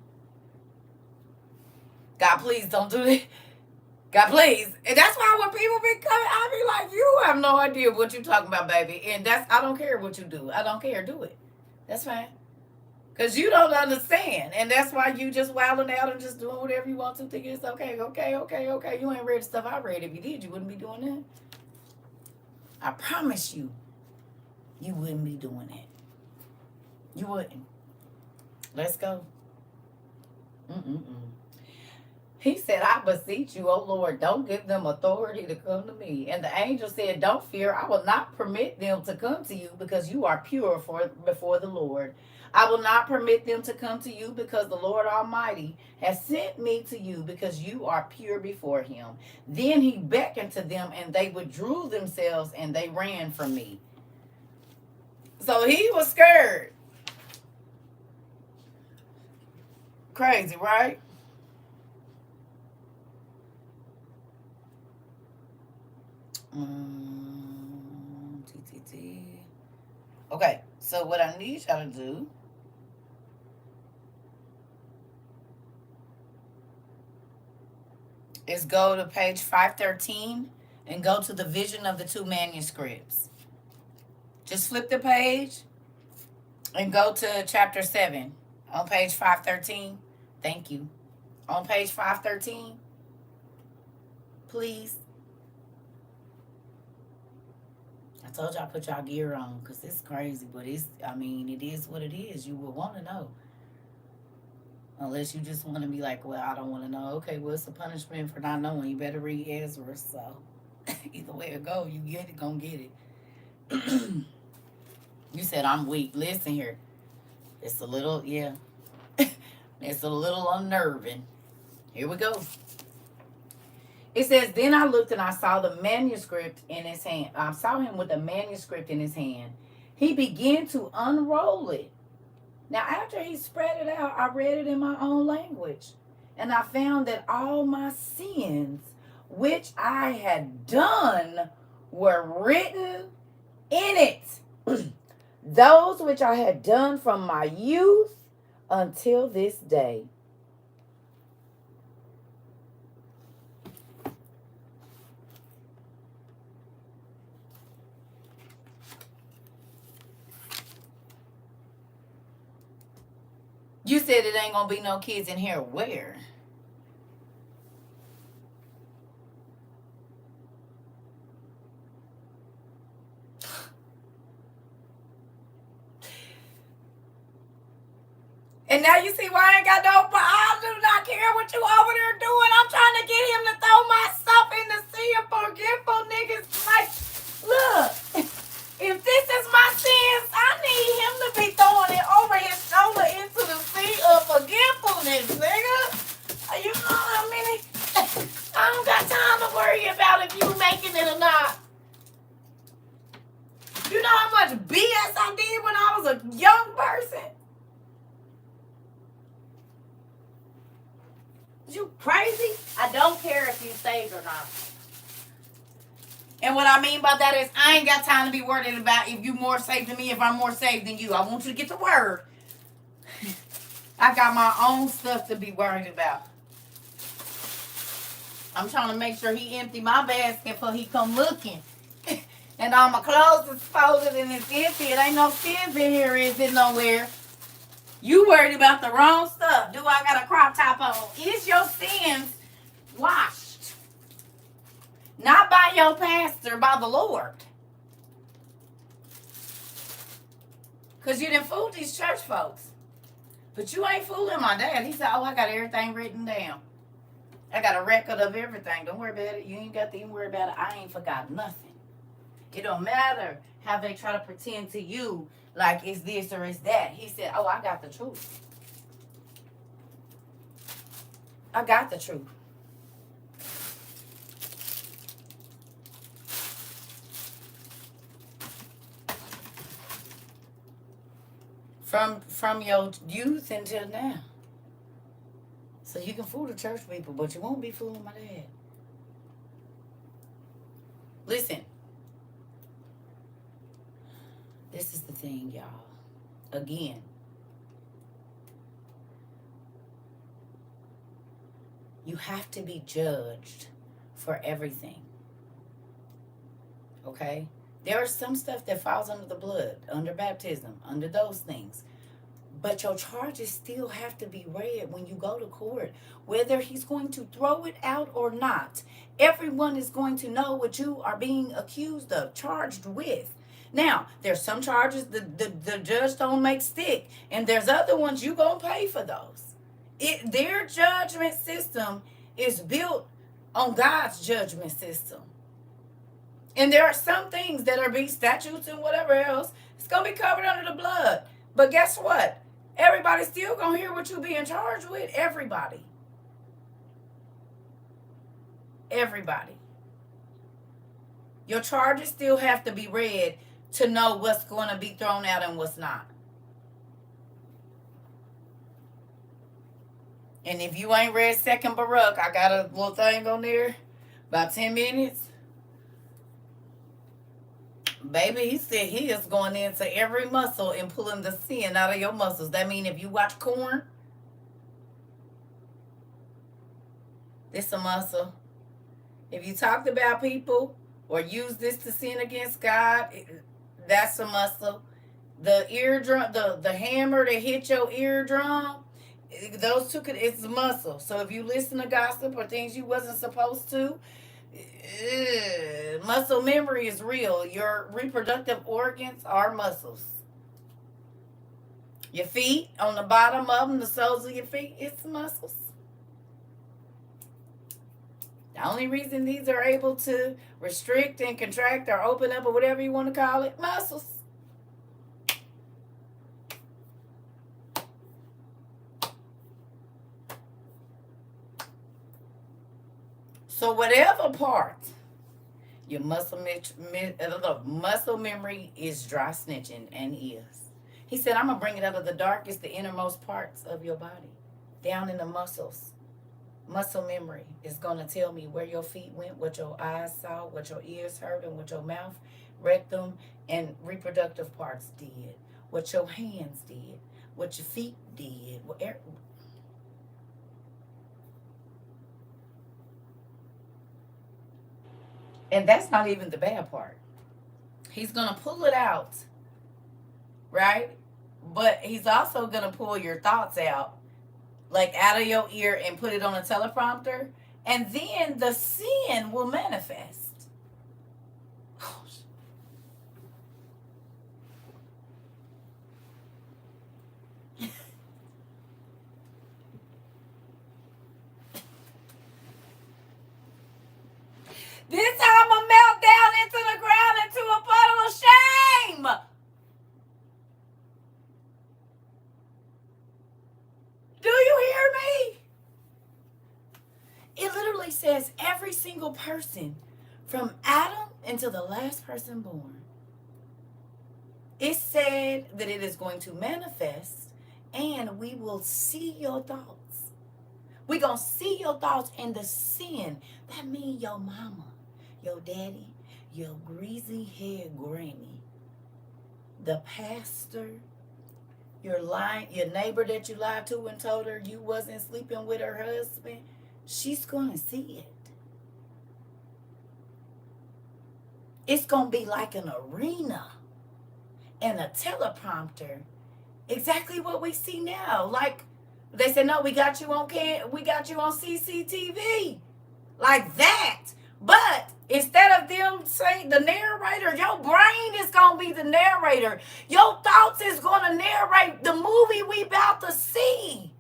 God, please don't do that. God, please. And that's why when people be coming, I be like, you have no idea what you talking about, baby. And I don't care what you do. I don't care. Do it. That's fine. Because you don't understand. And that's why you just wilding out and just doing whatever you want to, thinking it's okay. You ain't read the stuff I read. If you did, you wouldn't be doing that. I promise you, you wouldn't be doing that. You wouldn't. Let's go. He said, I beseech you, O Lord, don't give them authority to come to me. And the angel said, don't fear. I will not permit them to come to you because you are pure before the Lord. I will not permit them to come to you because the Lord Almighty has sent me to you because you are pure before him. Then he beckoned to them and they withdrew themselves and they ran from me. So he was scared. Crazy, right? Okay, so what I need y'all to do is go to page 513 and go to the vision of the 2 manuscripts. Just flip the page and go to chapter 7 on page 513. Thank you. On page 513, please. I told y'all put y'all gear on because it's crazy, but it is what it is. You will want to know. Unless you just want to be like, well, I don't want to know. Okay, what's the punishment for not knowing? You better read Ezra. So either way it go, you get it, gonna get it. You said I'm weak. Listen here. It's a little, it's a little unnerving. Here we go. It says, then I looked and I saw the manuscript in his hand. I saw him with a manuscript in his hand. He began to unroll it. Now, after he spread it out, I read it in my own language. And I found that all my sins, which I had done, were written in it. Those which I had done from my youth until this day. You said it ain't gonna be no kids in here. Where? And now you see why I ain't got no, but I do not care what you over there doing. I'm trying to get him to throw myself in the sea of forgetful niggas. Like, look, if this is my sins, I need him to be throwing it over his shoulder into the sea of forgetfulness, nigga. You know how many? I don't got time to worry about if you making it or not. You know how much BS I did when I was a young person? You crazy? I don't care if you saved or not. And what I mean by that is I ain't got time to be worried about if you more saved than me, if I'm more saved than you. I want you to get the word. I got my own stuff to be worried about. I'm trying to make sure he empty my basket before he come looking. And all my clothes is folded and it's empty. It ain't no sins in here, is it nowhere? You worried about the wrong stuff. Do I got a crop top on? Is your sins washed? Not by your pastor, by the Lord. Because you done fooled these church folks. But you ain't fooling my dad. He said, oh, I got everything written down. I got a record of everything. Don't worry about it. You ain't got to even worry about it. I ain't forgot nothing. It don't matter how they try to pretend to you like it's this or it's that. He said, oh, I got the truth. I got the truth. From your youth until now. So you can fool the church people, but you won't be fooling my dad. Listen. This is the thing, y'all. Again. You have to be judged for everything. Okay? There is some stuff that falls under the blood, under baptism, under those things. But your charges still have to be read when you go to court. Whether he's going to throw it out or not, everyone is going to know what you are being accused of, charged with. Now, there's some charges the judge don't make stick, and there's other ones you gonna pay for those. Their judgment system is built on God's judgment system. And there are some things that are being statutes and whatever else, it's going to be covered under the blood. But guess what? Everybody's still going to hear what you're being charged with. Everybody. Everybody. Your charges still have to be read to know what's going to be thrown out and what's not. And if you ain't read Second Baruch, I got a little thing on there, about 10 minutes. Baby, he said he is going into every muscle and pulling the sin out of your muscles. That means if you watch corn, it's a muscle. If you talked about people or use this to sin against God, that's a muscle. The eardrum, the hammer that hit your eardrum, those two, it's a muscle. So if you listen to gossip or things you wasn't supposed to, muscle memory is real. Your reproductive organs are muscles. Your feet, on the bottom of them, the soles of your feet, it's muscles. The only reason these are able to restrict and contract or open up or whatever you want to call it, muscles. So whatever part your muscle memory is dry snitching and is. He said, I'm going to bring it out of the darkest, the innermost parts of your body, down in the muscles. Muscle memory is going to tell me where your feet went, what your eyes saw, what your ears heard, and what your mouth, rectum, and reproductive parts did, what your hands did, what your feet did, and that's not even the bad part. He's going to pull it out, right? But he's also going to pull your thoughts out, like out of your ear and put it on a teleprompter. And then the sin will manifest. This time I'm going to melt down into the ground into a puddle of shame. Do you hear me? It literally says every single person from Adam until the last person born. It said that it is going to manifest and we will see your thoughts. We're going to see your thoughts and the sin. That means your mama, your daddy, your greasy haired granny, the pastor, your neighbor that you lied to and told her you wasn't sleeping with her husband. She's going to see it. It's going to be like an arena and a teleprompter. Exactly what we see now. Like they said, no, we got you on CCTV. Like that. But Instead of them saying the narrator, your brain is going to be the narrator. Your thoughts is going to narrate the movie we about to see.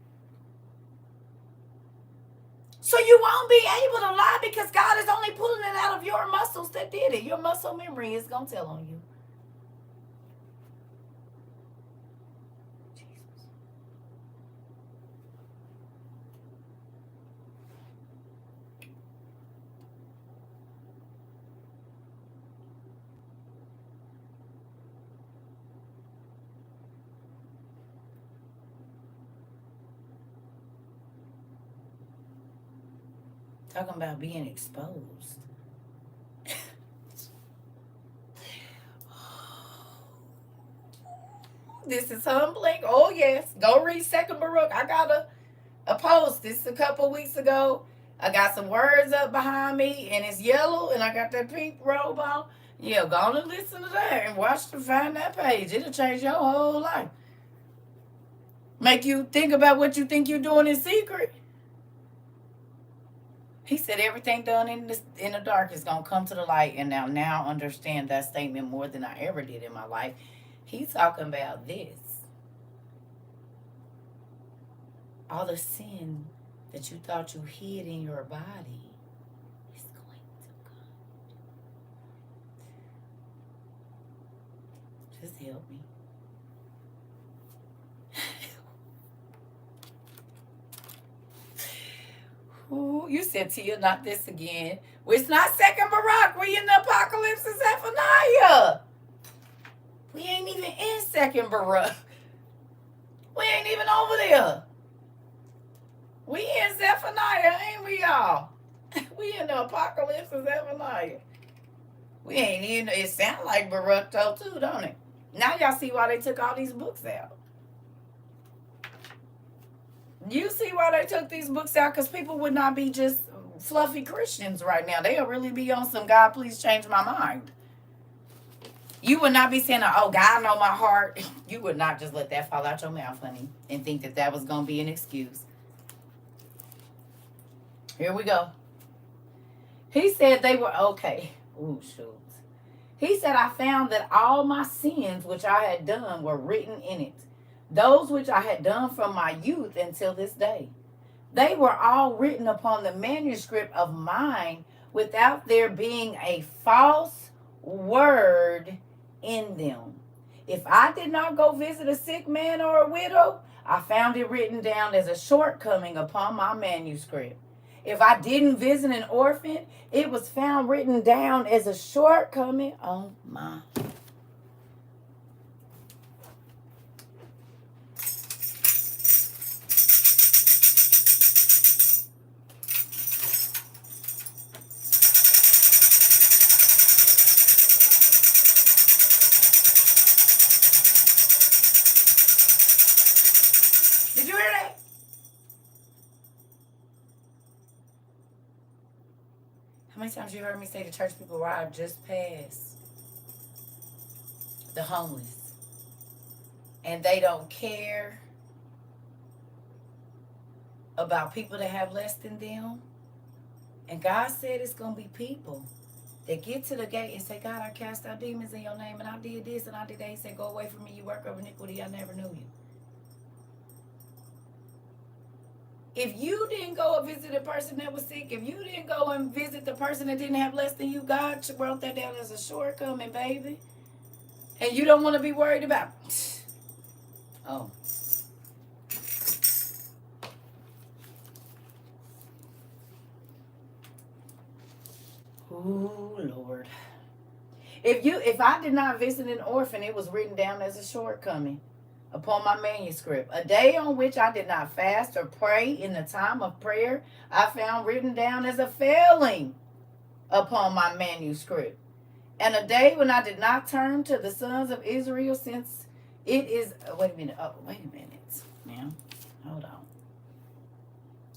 So you won't be able to lie because God is only pulling it out of your muscles that did it. Your muscle memory is going to tell on you. Talking about being exposed. This is humbling. Oh, yes. Go read Second Baruch. I got a post. This a couple weeks ago. I got some words up behind me, and it's yellow, and I got that pink robe on. Yeah, go on and listen to that and find that page. It'll change your whole life. Make you think about what you think you're doing in secret. He said everything done in the dark is going to come to the light, and now understand that statement more than I ever did in my life. He's talking about this. All the sin that you thought you hid in your body is going to come. Just help me. Ooh, you said, Tia, not this again. Well, it's not Second Baruch. We in the Apocalypse of Zephaniah. We ain't even in Second Baruch. We ain't even over there. We in Zephaniah, ain't we, y'all? We in the Apocalypse of Zephaniah. We ain't even, it sound like Baruch though too, don't it? Now y'all see why they took all these books out. You see why they took these books out? Because people would not be just fluffy Christians right now. They'll really be on some God, please change my mind. You would not be saying, oh, God know my heart. You would not just let that fall out your mouth, honey, and think that that was going to be an excuse. Here we go. He said they were okay. Ooh, shoot. He said, I found that all my sins which I had done were written in it. Those which I had done from my youth until this day. They were all written upon the manuscript of mine without there being a false word in them. If I did not go visit a sick man or a widow, I found it written down as a shortcoming upon my manuscript. If I didn't visit an orphan, it was found written down as a shortcoming on my. Did you hear that? How many times you heard me say the church people ride just past the homeless and they don't care about people that have less than them? And God said it's going to be people that get to the gate and say, God, I cast out demons in your name, and I did this and I did that. He said, go away from me, you worker of iniquity, I never knew you. If you didn't go and visit a person that was sick, if you didn't go and visit the person that didn't have less than you, God wrote that down as a shortcoming, baby. And you don't want to be worried about it. Oh. Oh, Lord. If I did not visit an orphan, it was written down as a shortcoming upon my manuscript. A day on which I did not fast or pray in the time of prayer, I found written down as a failing upon my manuscript. And a day when I did not turn to the sons of Israel, since it is, wait a minute now. Hold on.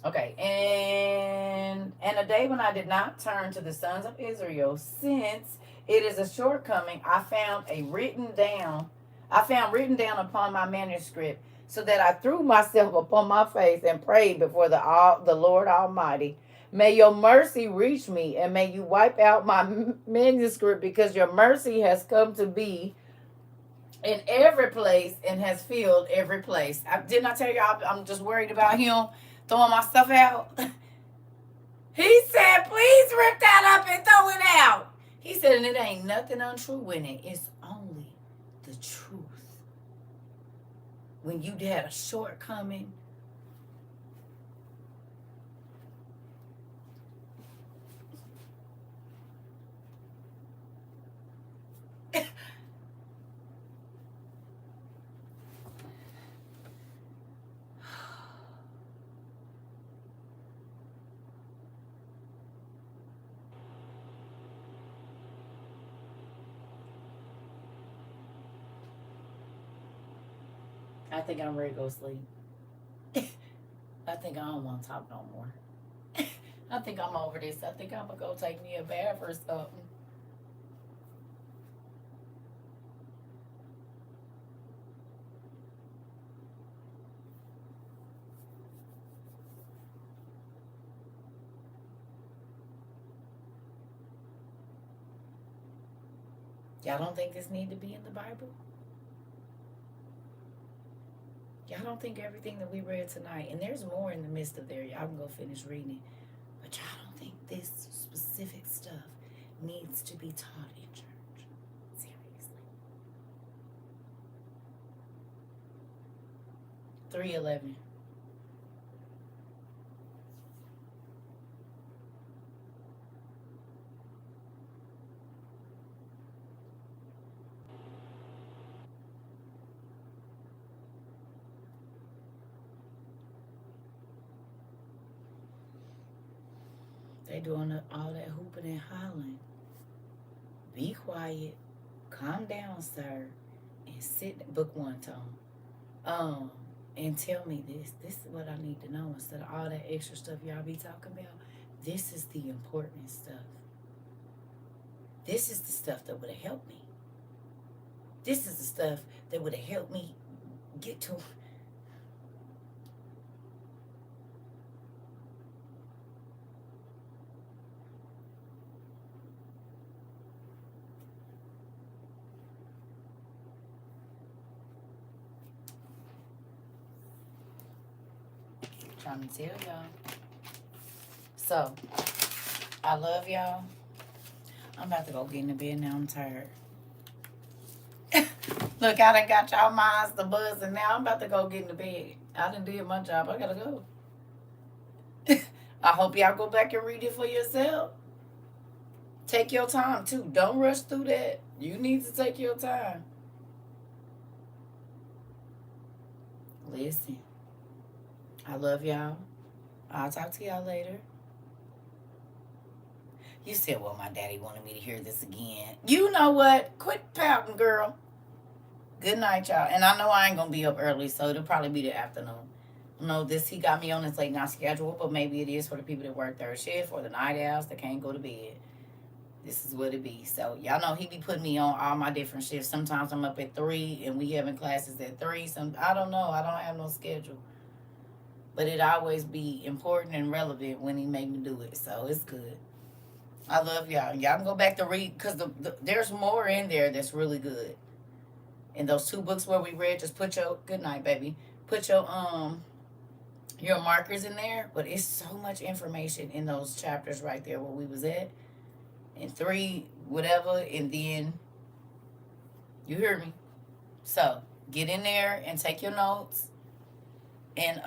Okay, and a day when I did not turn to the sons of Israel, since it is a shortcoming, I found written down upon my manuscript, so that I threw myself upon my face and prayed before the Lord Almighty. May your mercy reach me, and may you wipe out my manuscript, because your mercy has come to be in every place and has filled every place. Didn't I tell you I'm just worried about him throwing my stuff out? He said, please rip that up and throw it out. He said, and it ain't nothing untrue in it. It's only the truth. When you had a shortcoming, I think I'm ready to go sleep. I think I don't want to talk no more. I think I'm over this. I think I'm going to go take me a bath or something. Y'all don't think this need to be in the Bible? Y'all don't think everything that we read tonight, and there's more in the midst of there, y'all can go finish reading it, but y'all don't think this specific stuff needs to be taught in church? Seriously. 3:11. They doing all that hooping and hollering. Be quiet, calm down, sir, and sit. Book 1, Tom. And tell me this. This is what I need to know instead of all that extra stuff y'all be talking about. This is the important stuff. This is the stuff that would have helped me. This is the stuff that would have helped me get to. Trying to tell y'all. So, I love y'all. I'm about to go get in the bed now. I'm tired. Look, I done got y'all minds to buzz, and now I'm about to go get in the bed. I done did my job. I gotta go. I hope y'all go back and read it for yourself. Take your time, too. Don't rush through that. You need to take your time. Listen. I love y'all. I'll talk to y'all later. You said, well, my daddy wanted me to hear this again. You know what? Quit pouting, girl. Good night, y'all. And I know I ain't going to be up early, so it'll probably be the afternoon. I know he got me on this late night schedule, but maybe it is for the people that work third shift or the night owls that can't go to bed. This is what it be. So, y'all know he be putting me on all my different shifts. Sometimes I'm up at 3 and we having classes at 3. I don't know. I don't have no schedule. But it always be important and relevant when he make me do it. So it's good. I love y'all. Y'all can go back to read because there's more in there that's really good. In those 2 books where we read, just put your good night, baby. Put your markers in there. But it's so much information in those chapters right there where we was at. And 3, whatever, and then you hear me. So get in there and take your notes. And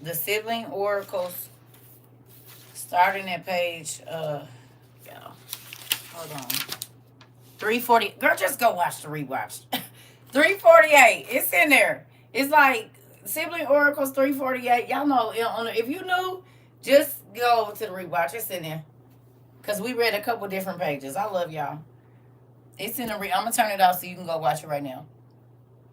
the sibling oracles, starting at page, hold on, 340. Girl, just go watch the rewatch. 348. It's in there. It's like sibling oracles 348. Y'all know, if you knew, just go over to the rewatch. It's in there. Because we read a couple different pages. I love y'all. It's in the I'm going to turn it off so you can go watch it right now.